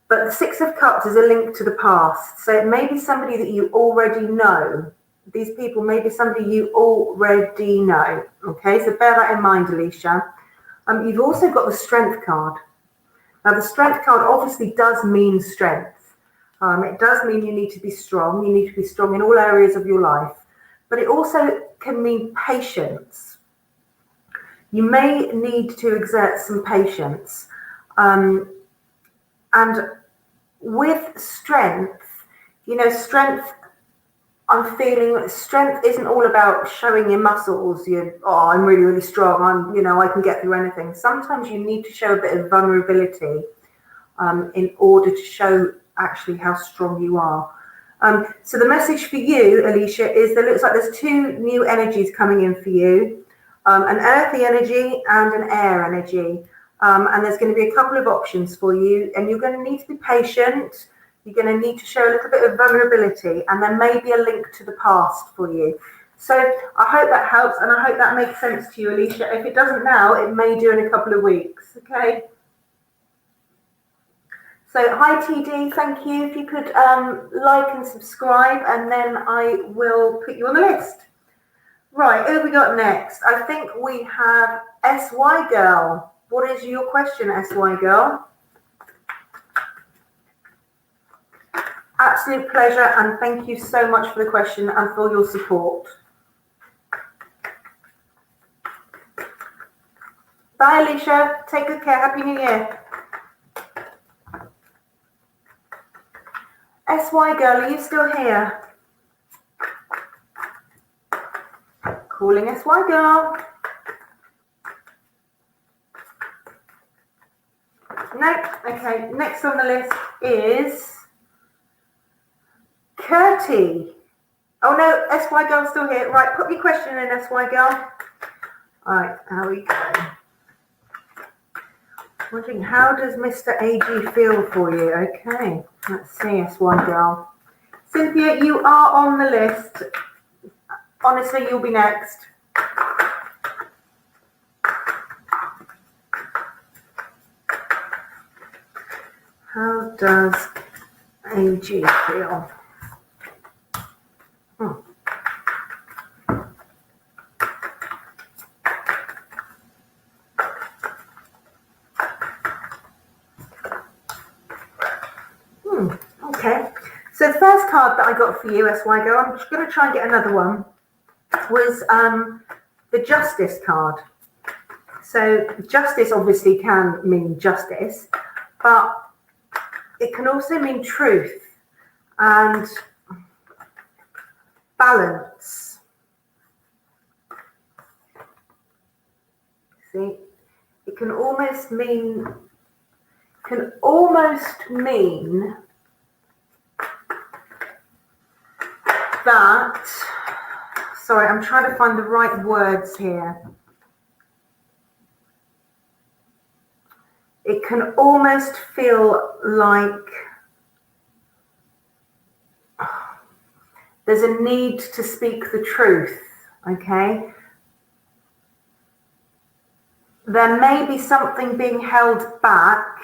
But the Six of Cups is a link to the past. So it may be somebody that you already know. These people may be somebody you already know. Okay, so bear that in mind, Alicia. You've also got the Strength card. Now, the Strength card obviously does mean strength. It does mean you need to be strong. You need to be strong in all areas of your life. But it also can mean patience. You may need to exert some patience. And with strength, strength, I'm feeling strength isn't all about showing your muscles. I'm really strong. I can get through anything. Sometimes you need to show a bit of vulnerability in order to show actually how strong you are. So the message for you, Alicia, is there looks like there's two new energies coming in for you, an earthy energy and an air energy. And there's going to be a couple of options for you, and you're going to need to be patient. You're going to need to show a little bit of vulnerability, and there may be a link to the past for you. So I hope that helps, and I hope that makes sense to you, Alicia. If it doesn't now, it may do in a couple of weeks, okay? So hi TD, thank you. If you could like and subscribe, and then I will put you on the list. Right, who have we got next? I think we have SY Girl. What is your question, SY Girl? Absolute pleasure, and thank you so much for the question and for your support. Bye, Alicia. Take good care. Happy New Year. SY Girl, are you still here? Calling SY Girl. No. Okay. Next on the list is Curtie. Oh no, SY Girl's still here. Right, put your question in, SY Girl. All right, how we go? Wondering, how does Mr. AG feel for you? Okay, let's see, SY Girl. Cynthia, you are on the list. Honestly, you'll be next. How does AG feel? Okay, so the first card that I got for you, SYGO, I'm just going to try and get another one, was the Justice card. So justice obviously can mean justice, but it can also mean truth and balance. See, it can almost mean that, sorry, I'm trying to find the right words here. It can almost feel like there's a need to speak the truth, okay? There may be something being held back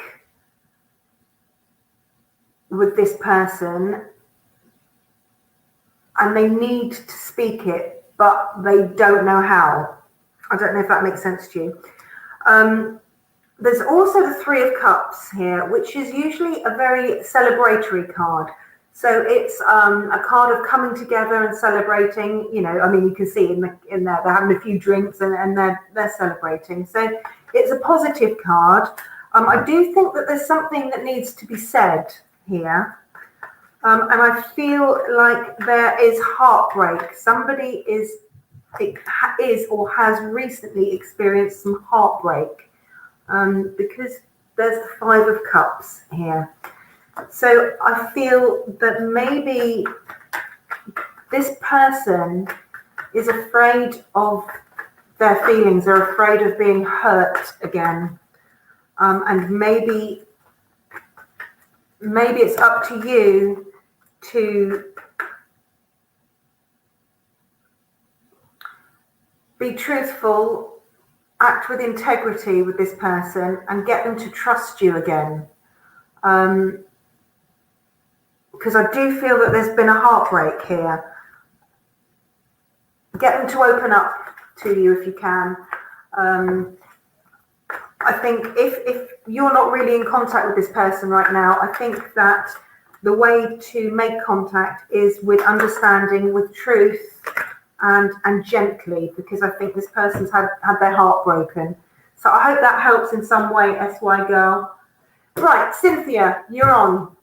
with this person and they need to speak it, but they don't know how. I don't know if that makes sense to you. There's also the Three of Cups here, which is usually a very celebratory card. So it's a card of coming together and celebrating. You know, I mean, you can see in there they're having a few drinks and they're celebrating. So it's a positive card. I do think that there's something that needs to be said here. And I feel like there is heartbreak. Somebody is or has recently experienced some heartbreak because there's the Five of Cups here. So I feel that maybe this person is afraid of their feelings. They're afraid of being hurt again. And maybe it's up to you to be truthful, act with integrity with this person and get them to trust you again. Because I do feel that there's been a heartbreak here. Get them to open up to you if you can. I think if you're not really in contact with this person right now, I think that the way to make contact is with understanding, with truth, and gently, because I think this person's had their heart broken. So I hope that helps in some way, SY girl. Right, Cynthia, you're on.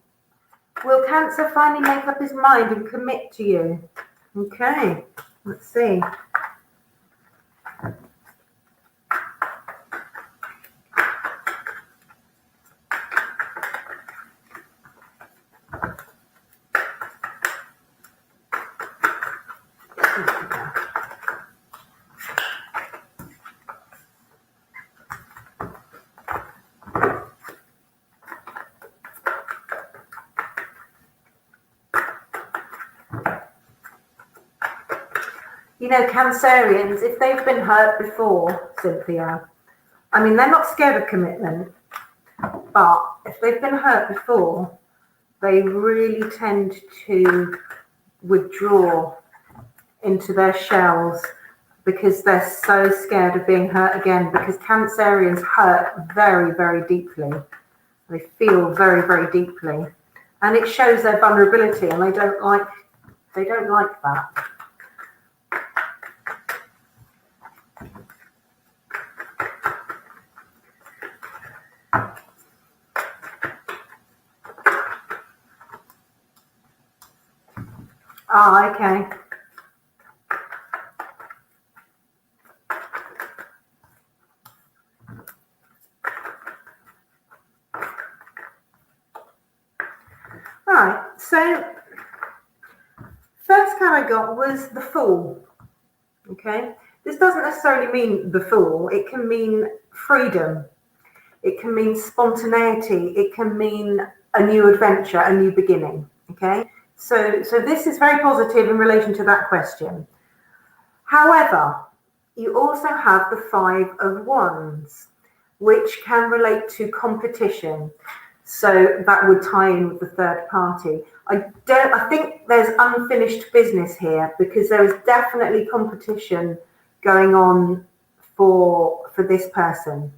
Will Cancer finally make up his mind and commit to you? Okay, let's see. You know, Cancerians, if they've been hurt before, Cynthia, I mean, they're not scared of commitment, but if they've been hurt before, they really tend to withdraw into their shells because they're so scared of being hurt again, because Cancerians hurt very, very deeply. They feel very, very deeply. And it shows their vulnerability, and they don't like that. Ah, okay. All right, so first card I got was the Fool. Okay, this doesn't necessarily mean the Fool. It can mean freedom. It can mean spontaneity. It can mean a new adventure, a new beginning. Okay, so this is very positive in relation to that question. However, you also have the Five of Wands, which can relate to competition. So that would tie in with the third party. I think there's unfinished business here, because there is definitely competition going on for this person.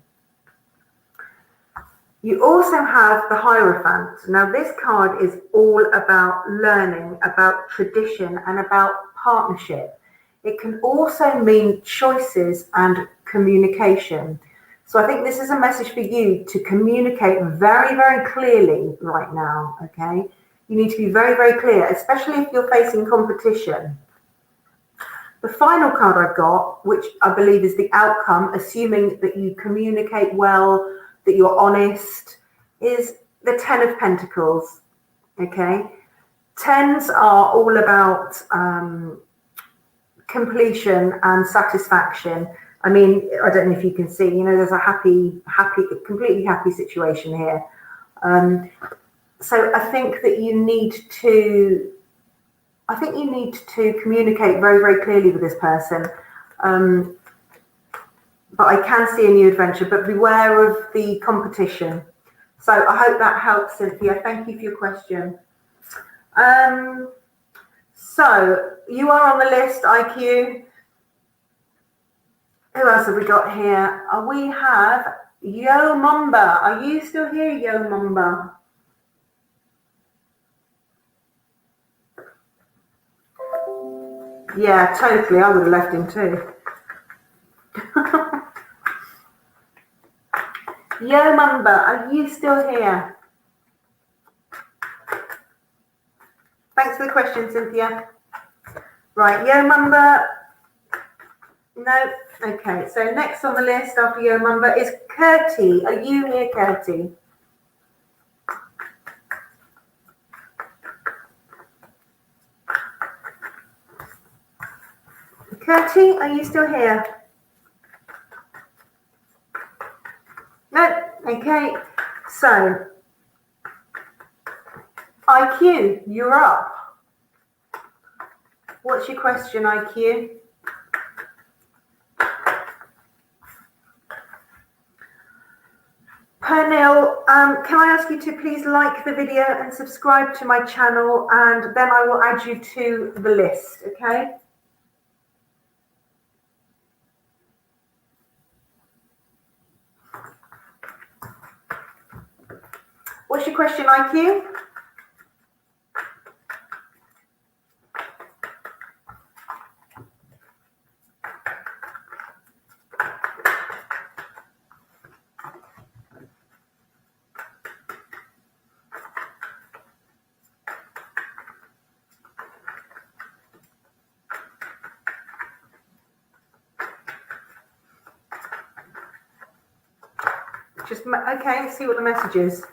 You also have the Hierophant. Now this card is all about learning, about tradition, and about partnership. It can also mean choices and communication. So I think this is a message for you to communicate very, very clearly right now, okay? You need to be very, very clear, especially if you're facing competition. The final card I've got, which I believe is the outcome, assuming that you communicate well, that you're honest, is the Ten of Pentacles, okay? Tens are all about completion and satisfaction. I mean, I don't know if you can see, you know, there's a completely happy situation here. So I think that you need to communicate very, very clearly with this person. But I can see a new adventure, but beware of the competition. So I hope that helps, Cynthia. Thank you for your question. So you are on the list, IQ. Who else have we got here? We have Yo Mamba. Are you still here, Yo Mamba? Yeah, totally. I would have left him too. Yo Mamba, are you still here? Thanks for the question, Cynthia. Right, Yo Mamba. No. Okay, so next on the list after Yo Mamba is Curti. Are you here, Curti? Curti, are you still here? No. Okay, so IQ, you're up. What's your question, IQ? Pernil, can I ask you to please like the video and subscribe to my channel, and then I will add you to the list, okay? What's your question, IQ? Just, okay, let's see what the message is.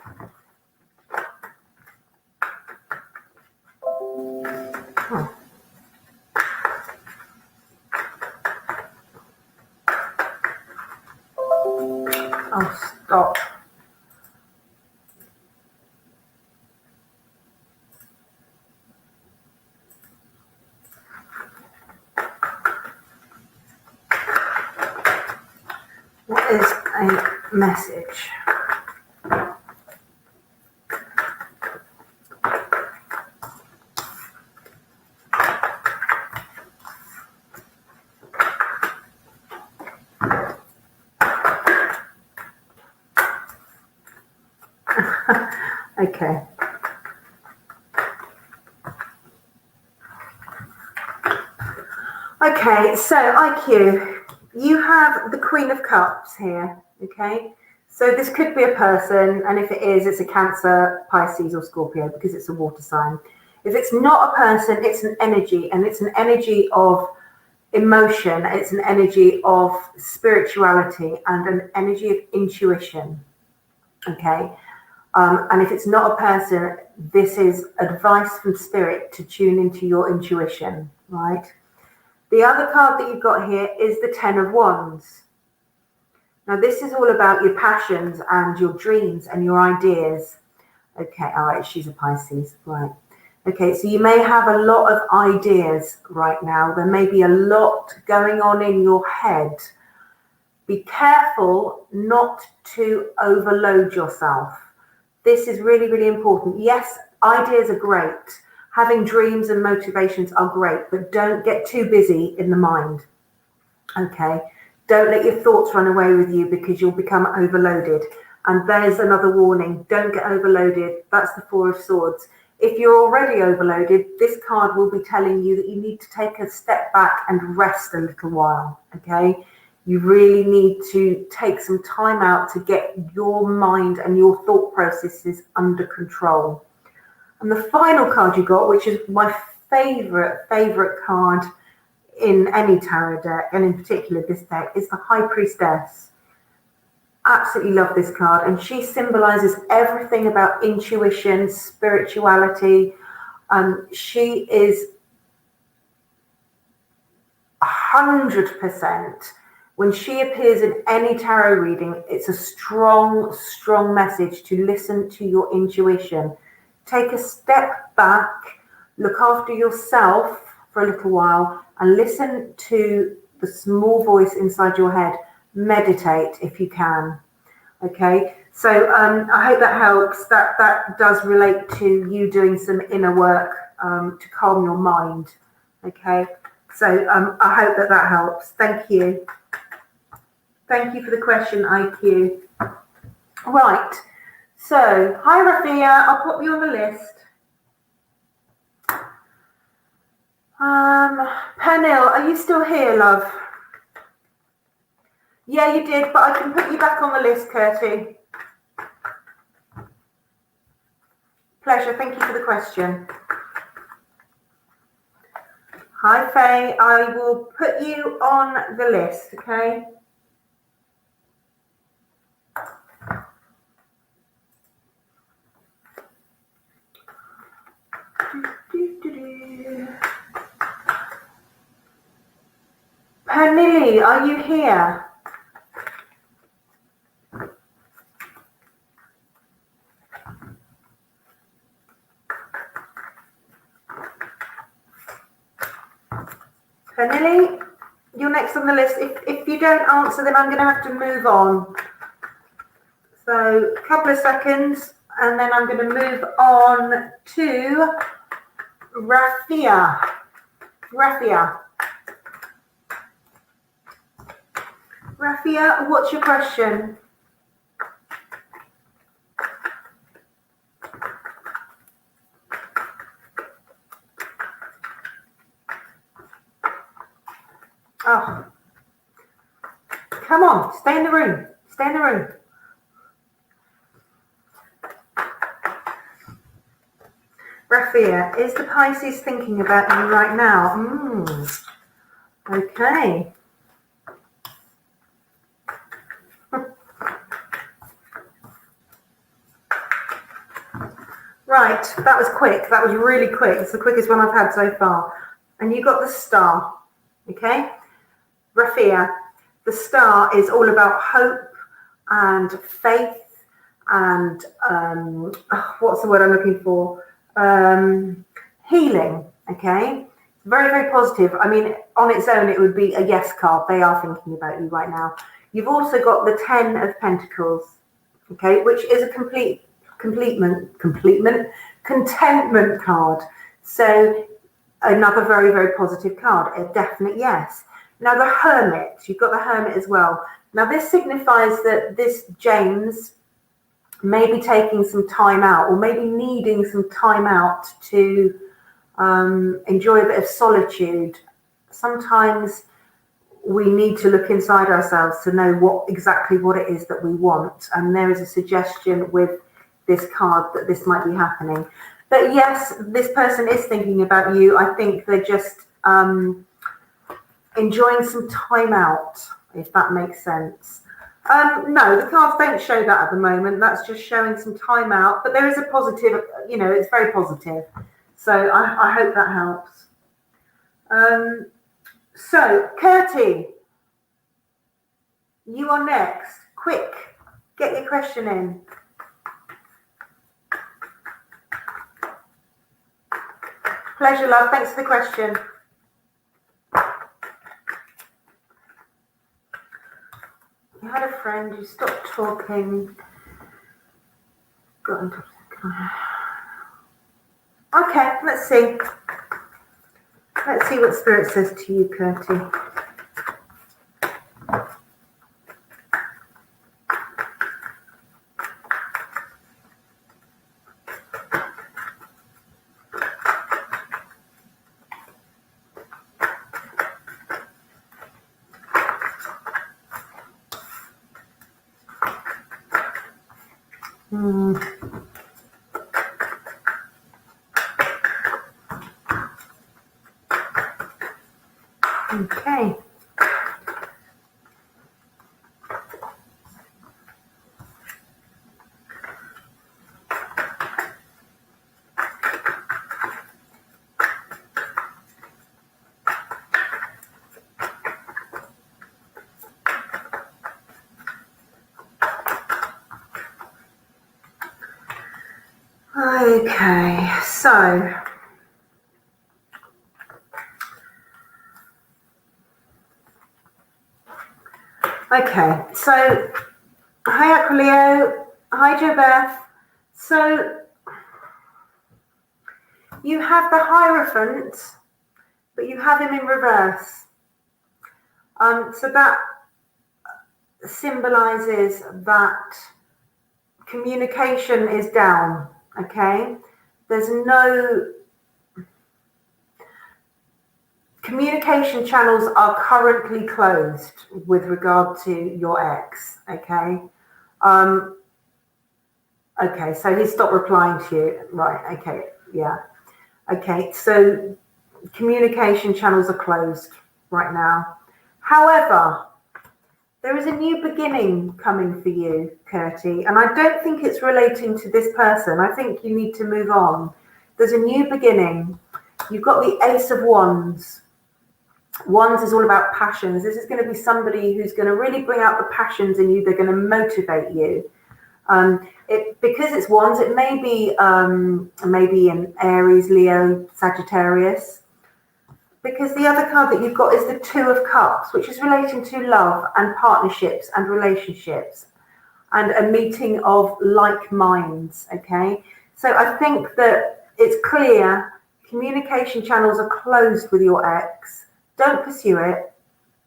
Oh, stop. What is a message? Okay. Okay, so IQ, you have the Queen of Cups here, okay? So this could be a person, and if it is, it's a Cancer, Pisces, or Scorpio, because it's a water sign. If it's not a person, it's an energy, and it's an energy of emotion, it's an energy of spirituality, and an energy of intuition, okay? And if it's not a person, this is advice from spirit to tune into your intuition, right? The other card that you've got here is the Ten of Wands. Now, this is all about your passions and your dreams and your ideas. Okay, all right, she's a Pisces, right. Okay, so you may have a lot of ideas right now. There may be a lot going on in your head. Be careful not to overload yourself. This is really, really important. Yes, ideas are great. Having dreams and motivations are great, but don't get too busy in the mind. Okay? Don't let your thoughts run away with you because you'll become overloaded. And there's another warning. Don't get overloaded. That's the Four of Swords. If you're already overloaded, this card will be telling you that you need to take a step back and rest a little while. Okay? You really need to take some time out to get your mind and your thought processes under control. And the final card you got, which is my favorite card in any tarot deck, and in particular this deck, is the High Priestess. Absolutely love this card, and she symbolizes everything about intuition, spirituality. She is 100%. When she appears in any tarot reading, it's a strong message to listen to your intuition. Take a step back, look after yourself for a little while, and listen to the small voice inside your head. Meditate if you can. Okay, so I hope that helps. That does relate to you doing some inner work to calm your mind. Okay, so I hope that helps. Thank you. Thank you for the question, IQ. Right, so hi Rafia, I'll put you on the list. Pernil, are you still here, love? Yeah, you did, but I can put you back on the list, Kirsty. Pleasure, thank you for the question. Hi Faye, I will put you on the list, okay? Pernili, are you here? Pernili, you're next on the list. If you don't answer, then I'm going to have to move on. So a couple of seconds, and then I'm going to move on to Rafia. Rafia, what's your question? Oh, come on, stay in the room. Stay in the room. Rafia, is the Pisces thinking about you right now? Okay. Right, that was quick. That was really quick. It's the quickest one I've had so far. And you got the Star, okay? Rafia, the Star is all about hope and faith and what's the word I'm looking for? Healing, okay? Very, very positive. I mean, on its own, it would be a yes card. They are thinking about you right now. You've also got the 10 of Pentacles, okay, which is a contentment card. So another very, very positive card, a definite yes. Now the Hermit, you've got the Hermit as well. Now this signifies that this James may be taking some time out, or maybe needing some time out to enjoy a bit of solitude. Sometimes we need to look inside ourselves to know exactly what it is that we want. And there is a suggestion with this card that this might be happening. But yes, this person is thinking about you. I think they're just enjoying some time out, if that makes sense. No, the cards don't show that at the moment. That's just showing some time out. But there is a positive, you know, it's very positive. So I hope that helps. So, Curtie, you are next. Quick, get your question in. Pleasure, love. Thanks for the question. You had a friend who stopped talking. Okay, let's see. Let's see what Spirit says to you, Curtie. Okay. Okay, so hi Aquileo, hi Jo Beth. So you have the Hierophant, but you have him in reverse. So that symbolizes that communication is down, okay? There's no communication channels are currently closed with regard to your ex, okay? Okay, so he stopped replying to you, right? Okay, yeah. Okay, so communication channels are closed right now. However, there is a new beginning coming for you, Curtie, and I don't think it's relating to this person. I think you need to move on. There's a new beginning. You've got the Ace of Wands. Wands is all about passions. This is going to be somebody who's going to really bring out the passions in you. They're going to motivate you. Because it's Wands, it may be maybe an Aries, Leo, Sagittarius. Because the other card that you've got is the Two of Cups, which is relating to love and partnerships and relationships and a meeting of like minds, okay? So I think that it's clear communication channels are closed with your ex. Don't pursue it.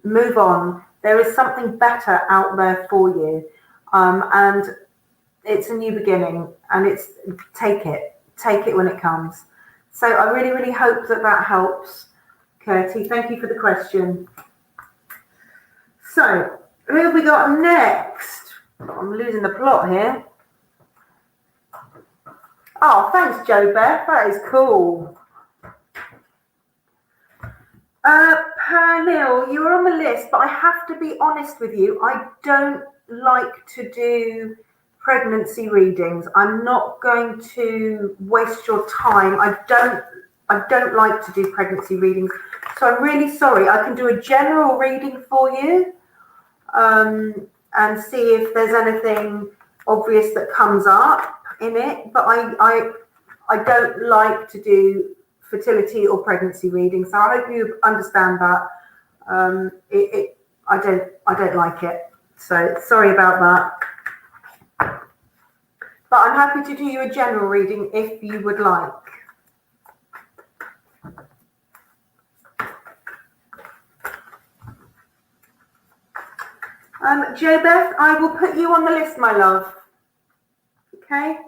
Move on. There is something better out there for you. And it's a new beginning, and it's take it when it comes. So I really, really hope that helps. Curtie, thank you for the question. So, who have we got next? I'm losing the plot here. Oh, thanks, Jo Beth. That is cool. Pernil, you were on the list, but I have to be honest with you. I don't like to do pregnancy readings. I'm not going to waste your time. I don't like to do pregnancy readings. So I'm really sorry. I can do a general reading for you and see if there's anything obvious that comes up in it. But I don't like to do fertility or pregnancy readings. So I hope you understand that. I don't like it. So sorry about that. But I'm happy to do you a general reading if you would like. Jo Beth, I will put you on the list, my love. Okay?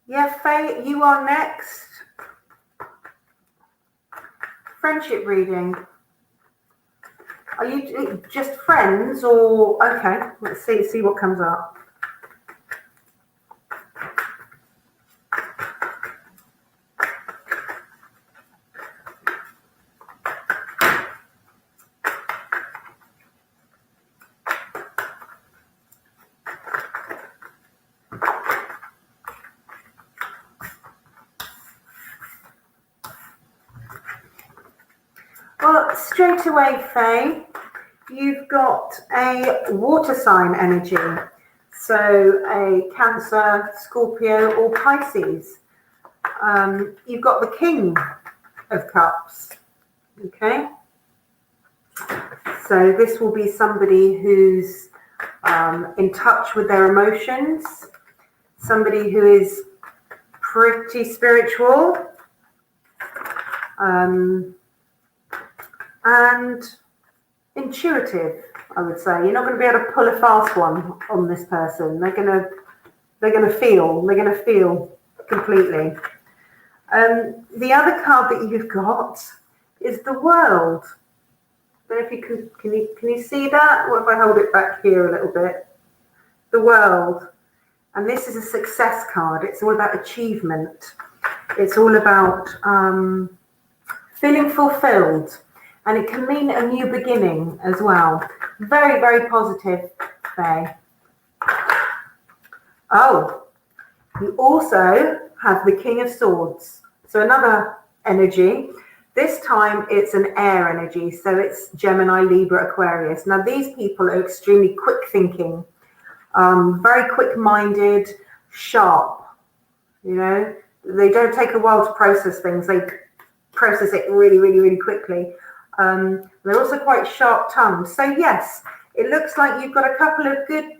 Yeah, Faye, you are next. Friendship reading. Are you just friends or okay? Let's see what comes up. Well, straight away, Faye, you've got a water sign energy. So a Cancer, Scorpio, or Pisces. You've got the King of Cups. Okay. So this will be somebody who's in touch with their emotions, somebody who is pretty spiritual, and intuitive, I would say. You're not going to be able to pull a fast one on this person. They're going to feel completely. The other card that you've got is the World. I don't know if you can you see that? What if I hold it back here a little bit? The World. And this is a success card. It's all about achievement. It's all about feeling fulfilled. And it can mean a new beginning as well. Very, very positive, Faye. Oh, you also have the King of Swords. So another energy. This time it's an air energy. So it's Gemini, Libra, Aquarius. Now these people are extremely quick thinking, very quick-minded, sharp. You know, they don't take a while to process things. They process it really, really, really quickly. They're also quite sharp-tongued. So yes, it looks like you've got a couple of good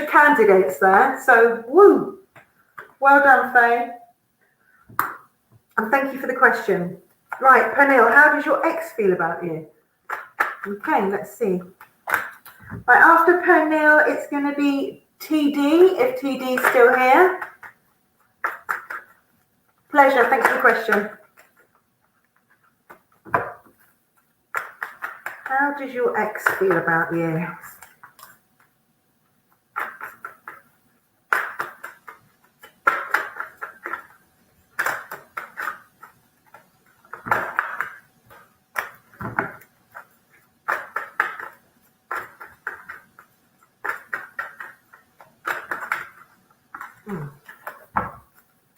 candidates there. So woo, well done, Faye. And thank you for the question. Right, Pernille, how does your ex feel about you? Okay, let's see. Right, after Pernille, it's going to be TD, if TD is still here. Pleasure, thanks for the question. How does your ex feel about you?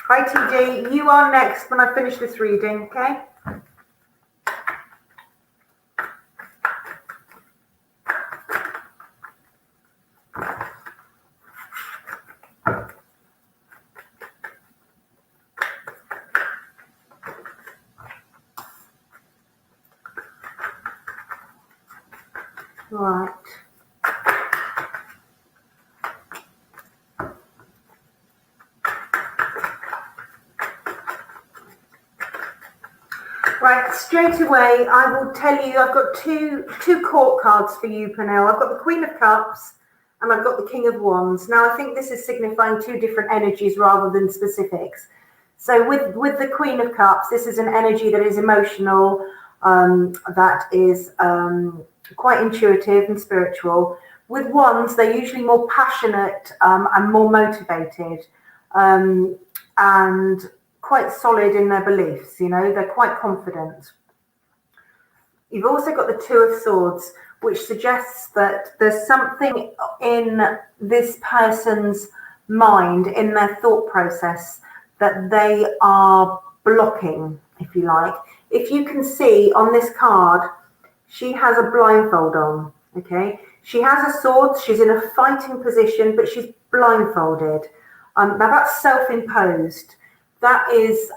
Hi TD, you are next when I finish this reading, okay? Right. Right, straight away, I will tell you, I've got two court cards for you, Pernille. I've got the Queen of Cups and I've got the King of Wands. Now, I think this is signifying two different energies rather than specifics. So with the Queen of Cups, this is an energy that is emotional, that is quite intuitive and spiritual. With Wands, they're usually more passionate and more motivated, and quite solid in their beliefs, you know, they're quite confident. You've also got the Two of Swords, which suggests that there's something in this person's mind, in their thought process, that they are blocking, if you like. If you can see on this card, she has a blindfold on, okay? She has a sword, she's in a fighting position, but she's blindfolded. Now that's self-imposed. That is,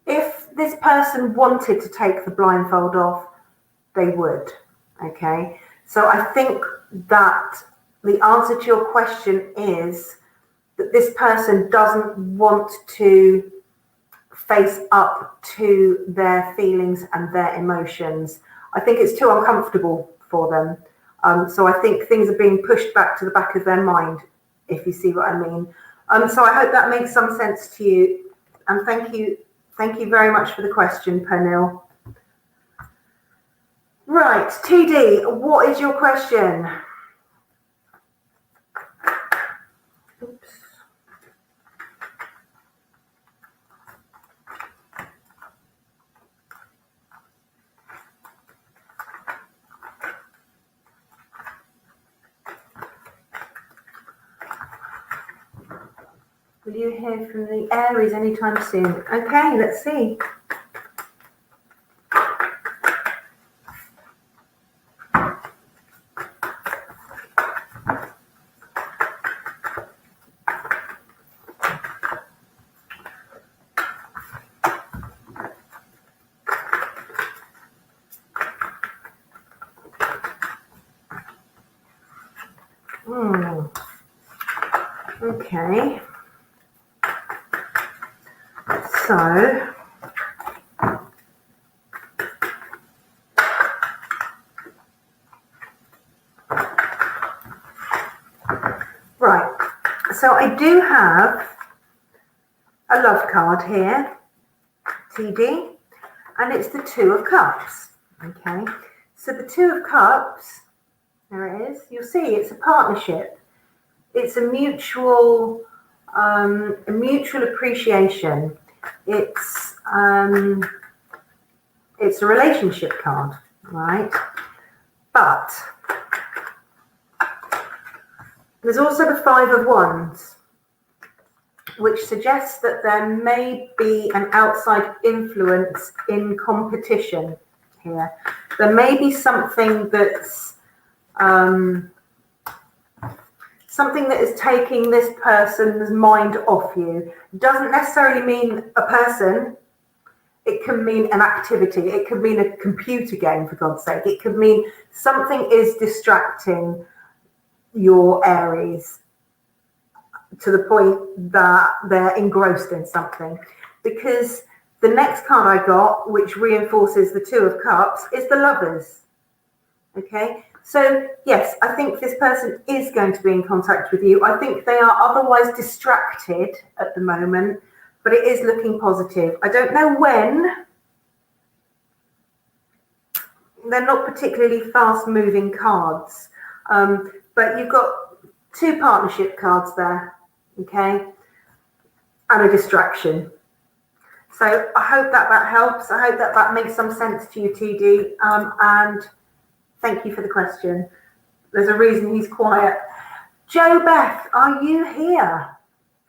if this person wanted to take the blindfold off, they would, okay? So I think that the answer to your question is that this person doesn't want to face up to their feelings and their emotions. I think it's too uncomfortable for them. So I think things are being pushed back to the back of their mind, if you see what I mean. So I hope that makes some sense to you. And thank you very much for the question, Pernille. Right, TD, what is your question? Oops. Will you hear from the Aries anytime soon? Okay, let's see. Okay. So right. So I do have a love card here, TD, and it's the Two of Cups. Okay. So the Two of Cups, there it is. You'll see it's a partnership. It's a mutual appreciation. It's a relationship card, right? But there's also the Five of Wands, which suggests that there may be an outside influence in competition here. There may be something that's something that is taking this person's mind off you. Doesn't necessarily mean a person. It can mean an activity. It could mean a computer game, for God's sake. It could mean something is distracting your Aries to the point that they're engrossed in something. Because the next card I got, which reinforces the Two of Cups, is the Lovers. Okay, so yes, I think this person is going to be in contact with you. I think they are otherwise distracted at the moment, but it is looking positive. I don't know when. They're not particularly fast-moving cards, but you've got two partnership cards there, okay, and a distraction. So I hope that helps. I hope that makes some sense to you, TD, and thank you for the question. There's a reason he's quiet. Jo Beth, are you here?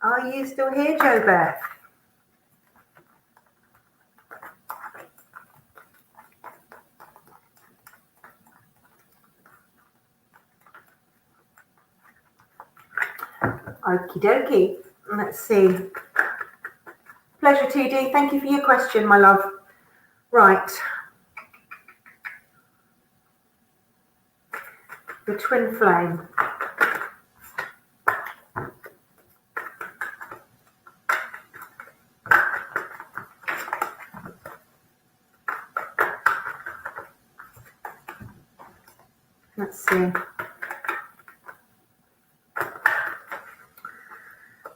Are you still here, Jo Beth? Okie dokie. Let's see. Pleasure, TD. Thank you for your question, my love. Right. The twin flame. Let's see.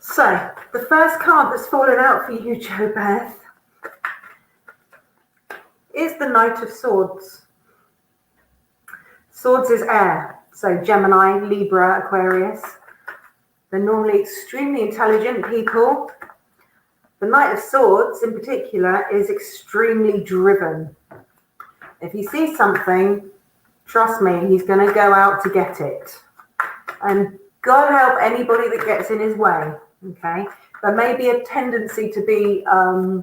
So, the first card that's fallen out for you, Jo Beth, is the Knight of Swords. Swords is air, so Gemini, Libra, Aquarius. They're normally extremely intelligent people. The Knight of Swords, in particular, is extremely driven. If he sees something, trust me, he's going to go out to get it. And God help anybody that gets in his way, okay? There may be a tendency to be a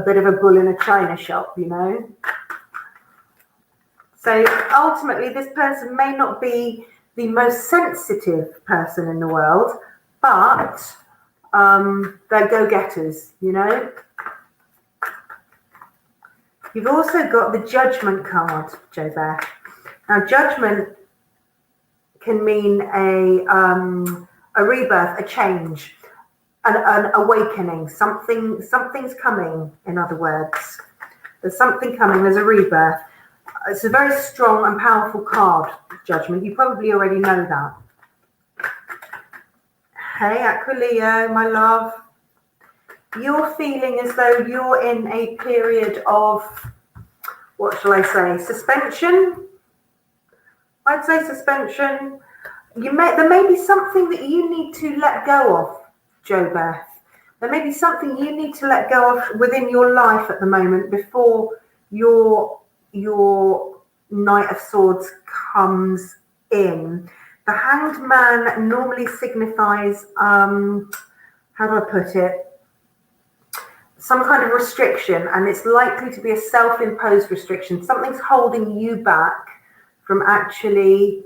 bit of a bull in a china shop, you know? So ultimately, this person may not be the most sensitive person in the world, but they're go-getters, you know? You've also got the Judgment card, Jo Beth. Now, Judgment can mean a rebirth, a change, an awakening. Something's coming, in other words. There's something coming, there's a rebirth. It's a very strong and powerful card, Judgment. You probably already know that. Hey, Aquileo, my love. You're feeling as though you're in a period of, what shall I say, suspension? I'd say suspension. There may be something that you need to let go of, Jo Beth. There may be something you need to let go of within your life at the moment before your Knight of Swords comes in. The Hanged Man normally signifies, how do I put it? Some kind of restriction, and it's likely to be a self-imposed restriction. Something's holding you back from actually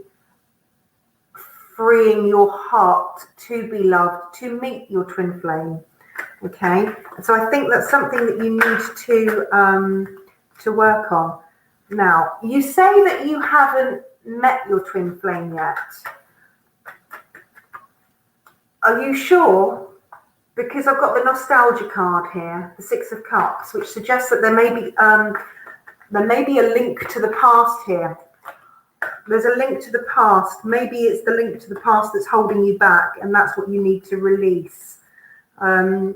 freeing your heart to be loved, to meet your twin flame. Okay, so I think that's something that you need to work on. Now, you say that you haven't met your twin flame yet. Are you sure? Because I've got the nostalgia card here, the Six of Cups, which suggests that there may be a link to the past here. There's a link to the past. Maybe it's the link to the past that's holding you back, and that's what you need to release. You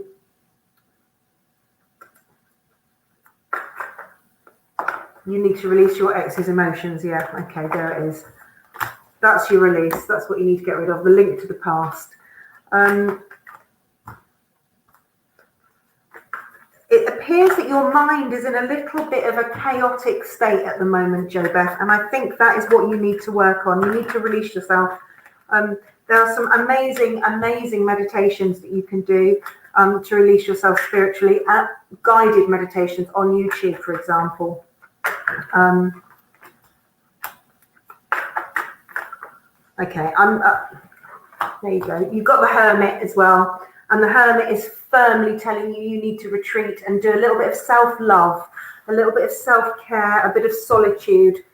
need to release your ex's emotions. Yeah, okay, there it is. That's your release. That's what you need to get rid of, the link to the past. It appears that your mind is in a little bit of a chaotic state at the moment, JoBeth, and I think that is what you need to work on. You need to release yourself. There are some amazing, amazing meditations that you can do to release yourself spiritually, guided meditations on YouTube, for example. Okay, there you go. You've got the Hermit as well. And the Hermit is firmly telling you need to retreat and do a little bit of self-love, a little bit of self-care, a bit of solitude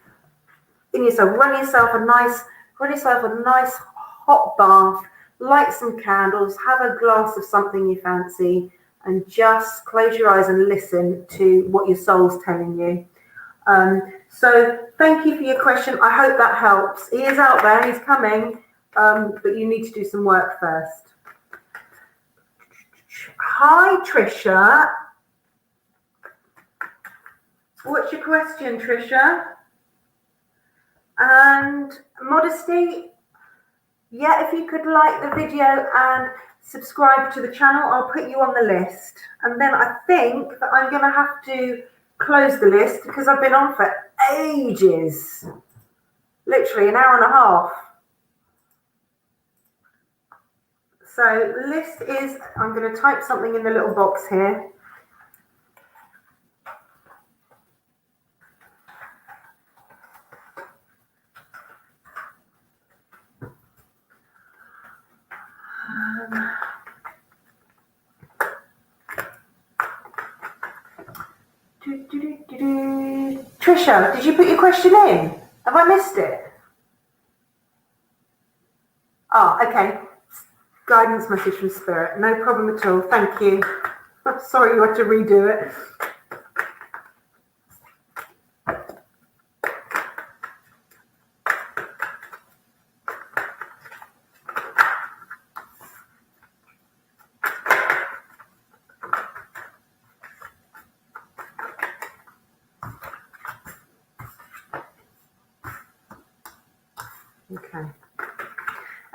in yourself. Run yourself a nice hot bath, light some candles, have a glass of something you fancy, and just close your eyes and listen to what your soul's telling you. So thank you for your question. I hope that helps. He is out there, he's coming, but you need to do some work first. Hi, Trisha. What's your question, Trisha? And Modesty, yeah, if you could like the video and subscribe to the channel, I'll put you on the list. And then I think that I'm going to have to close the list because I've been on for ages. Literally an hour and a half. So the list is, I'm going to type something in the little box here. Trisha, did you put your question in? Have I missed it? Oh, okay. Guidance message from Spirit. No problem at all. Thank you. I'm sorry you had to redo it.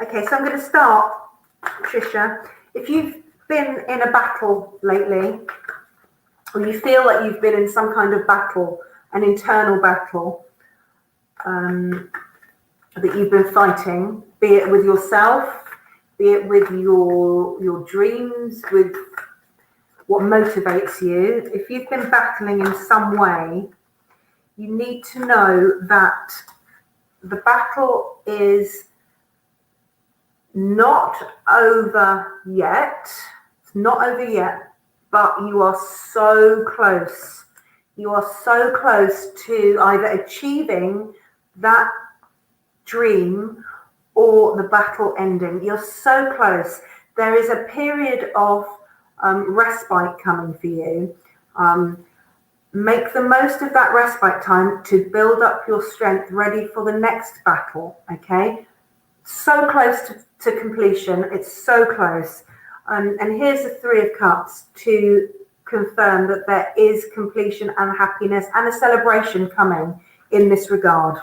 Okay, so I'm going to start, Trisha. If you've been in a battle lately, or you feel like you've been in some kind of battle, an internal battle that you've been fighting, be it with yourself, be it with your dreams, with what motivates you, if you've been battling in some way, you need to know that the battle is not over yet. It's not over yet, but you are so close. You are so close to either achieving that dream or the battle ending. You're so close. There is a period of respite coming for you. Make the most of that respite time to build up your strength ready for the next battle, okay? So close to completion. It's so close. And here's the Three of Cups to confirm that there is completion and happiness and a celebration coming in this regard.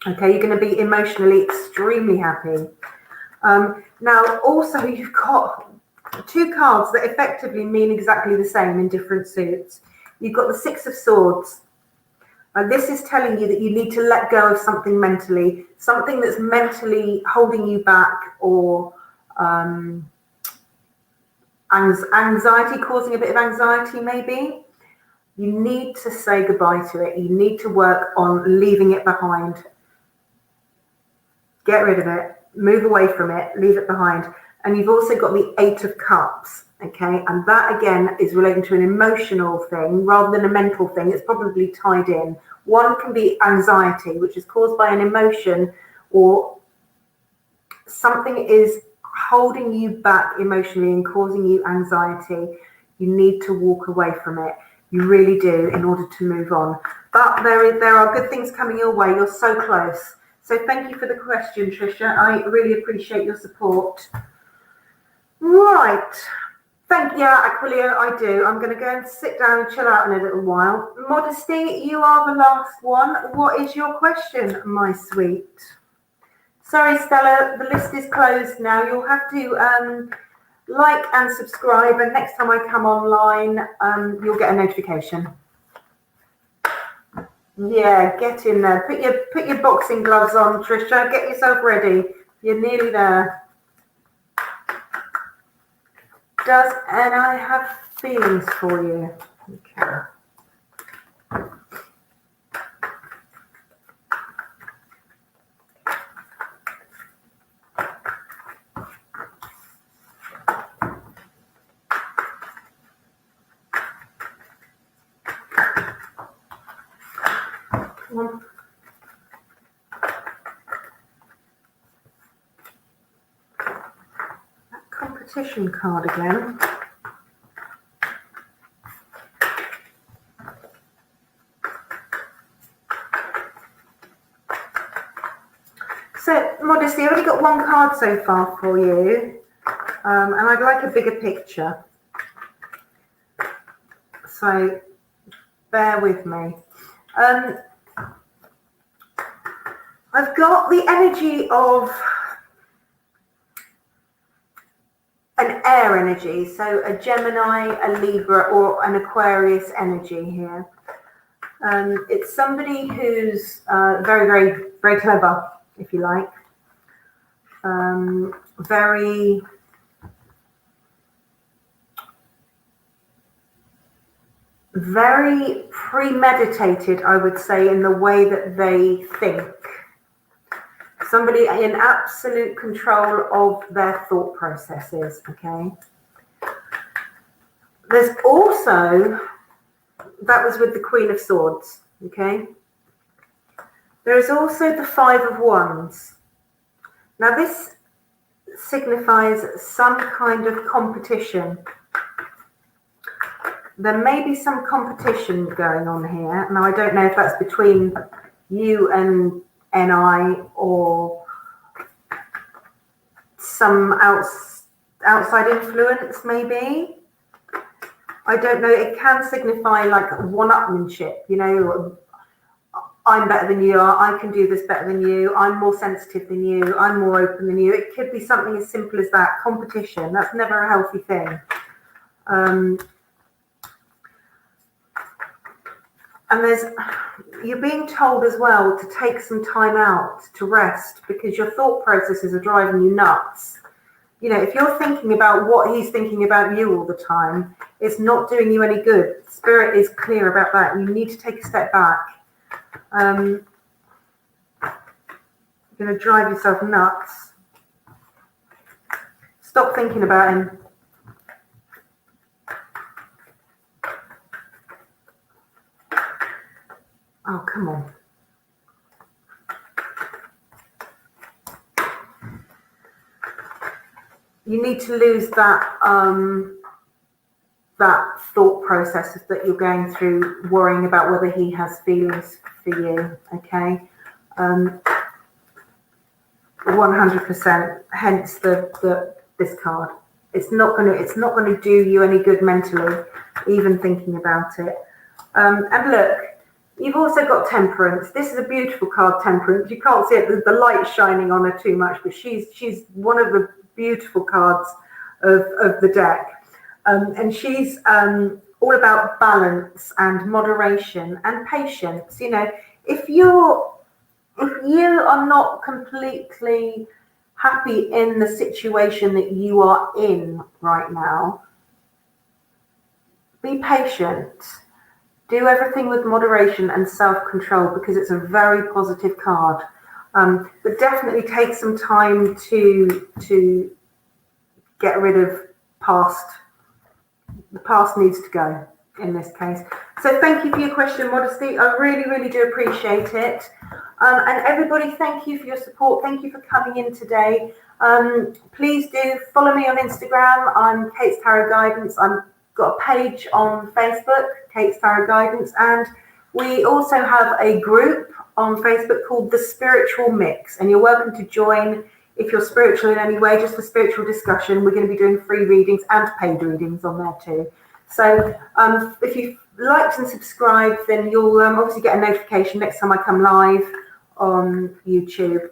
Okay, you're going to be emotionally extremely happy. Now, also, you've got two cards that effectively mean exactly the same in different suits. You've got the Six of Swords. This is telling you that you need to let go of something mentally, something that's mentally holding you back, or anxiety, causing a bit of anxiety maybe. You need to say goodbye to it. You need to work on leaving it behind. Get rid of it, move away from it, leave it behind. And you've also got the Eight of Cups. Okay, and that again is relating to an emotional thing rather than a mental thing. It's probably tied in. One can be anxiety, which is caused by an emotion or something is holding you back emotionally and causing you anxiety, you need to walk away from it. You really do, in order to move on. But there are good things coming your way. You're so close. So thank you for the question, Trisha. I really appreciate your support. Right. Aquilio, I do. I'm going to go and sit down and chill out in a little while. Modesty, you are the last one. What is your question, my sweet? Sorry, Stella, the list is closed now. You'll have to like and subscribe, and next time I come online, you'll get a notification. Yeah, get in there. Put your boxing gloves on, Trisha. Get yourself ready. You're nearly there. And I have feelings for you. Okay. Come on. That competition card again. So, Modesty, I've only got one card so far for you, and I'd like a bigger picture. So, bear with me. I've got the energy of an air energy, so a Gemini, a Libra, or an Aquarius energy here. It's somebody who's very, very, very clever, if you like. Very premeditated, I would say, in the way that they think. Somebody in absolute control of their thought processes, okay? There's also, that was with the Queen of Swords, okay? There is also the Five of Wands. Now this signifies some kind of competition. There may be some competition going on here. Now I don't know if that's between you and NI or some outside influence maybe. I don't know. It can signify like one-upmanship, you know, I'm better than you are, I can do this better than you, I'm more sensitive than you, I'm more open than you. It could be something as simple as that. Competition, that's never a healthy thing. And you're being told as well to take some time out to rest because your thought processes are driving you nuts. You know, if you're thinking about what he's thinking about you all the time, it's not doing you any good. Spirit is clear about that. You need to take a step back. You're going to drive yourself nuts. Stop thinking about him. Oh, come on. You need to lose that that thought process that you're going through, worrying about whether he has feelings for you. Okay, 100%. Hence this card. It's not going to do you any good mentally, even thinking about it. And look. You've also got Temperance. This is a beautiful card, Temperance. You can't see it, the light's shining on her too much, but she's one of the beautiful cards of the deck. And she's all about balance and moderation and patience. You know, if you are not completely happy in the situation that you are in right now, be patient. Do everything with moderation and self-control because it's a very positive card. But definitely take some time to get rid of past. The past needs to go in this case. So thank you for your question, Modesty. I really, really do appreciate it. And everybody, thank you for your support. Thank you for coming in today. Please do follow me on Instagram. I'm Kate's Tarot Guidance. I've got a page on Facebook, Kate's Tarot Guidance, and we also have a group on Facebook called The Spiritual Mix, and you're welcome to join if you're spiritual in any way, just for spiritual discussion. We're going to be doing free readings and paid readings on there too. So if you've liked and subscribed, then you'll obviously get a notification next time I come live on YouTube.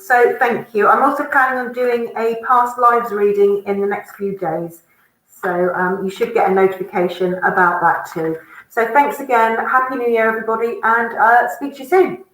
So thank you. I'm also planning on doing a past lives reading in the next few days. So you should get a notification about that too. So thanks again. Happy New Year, everybody, and speak to you soon.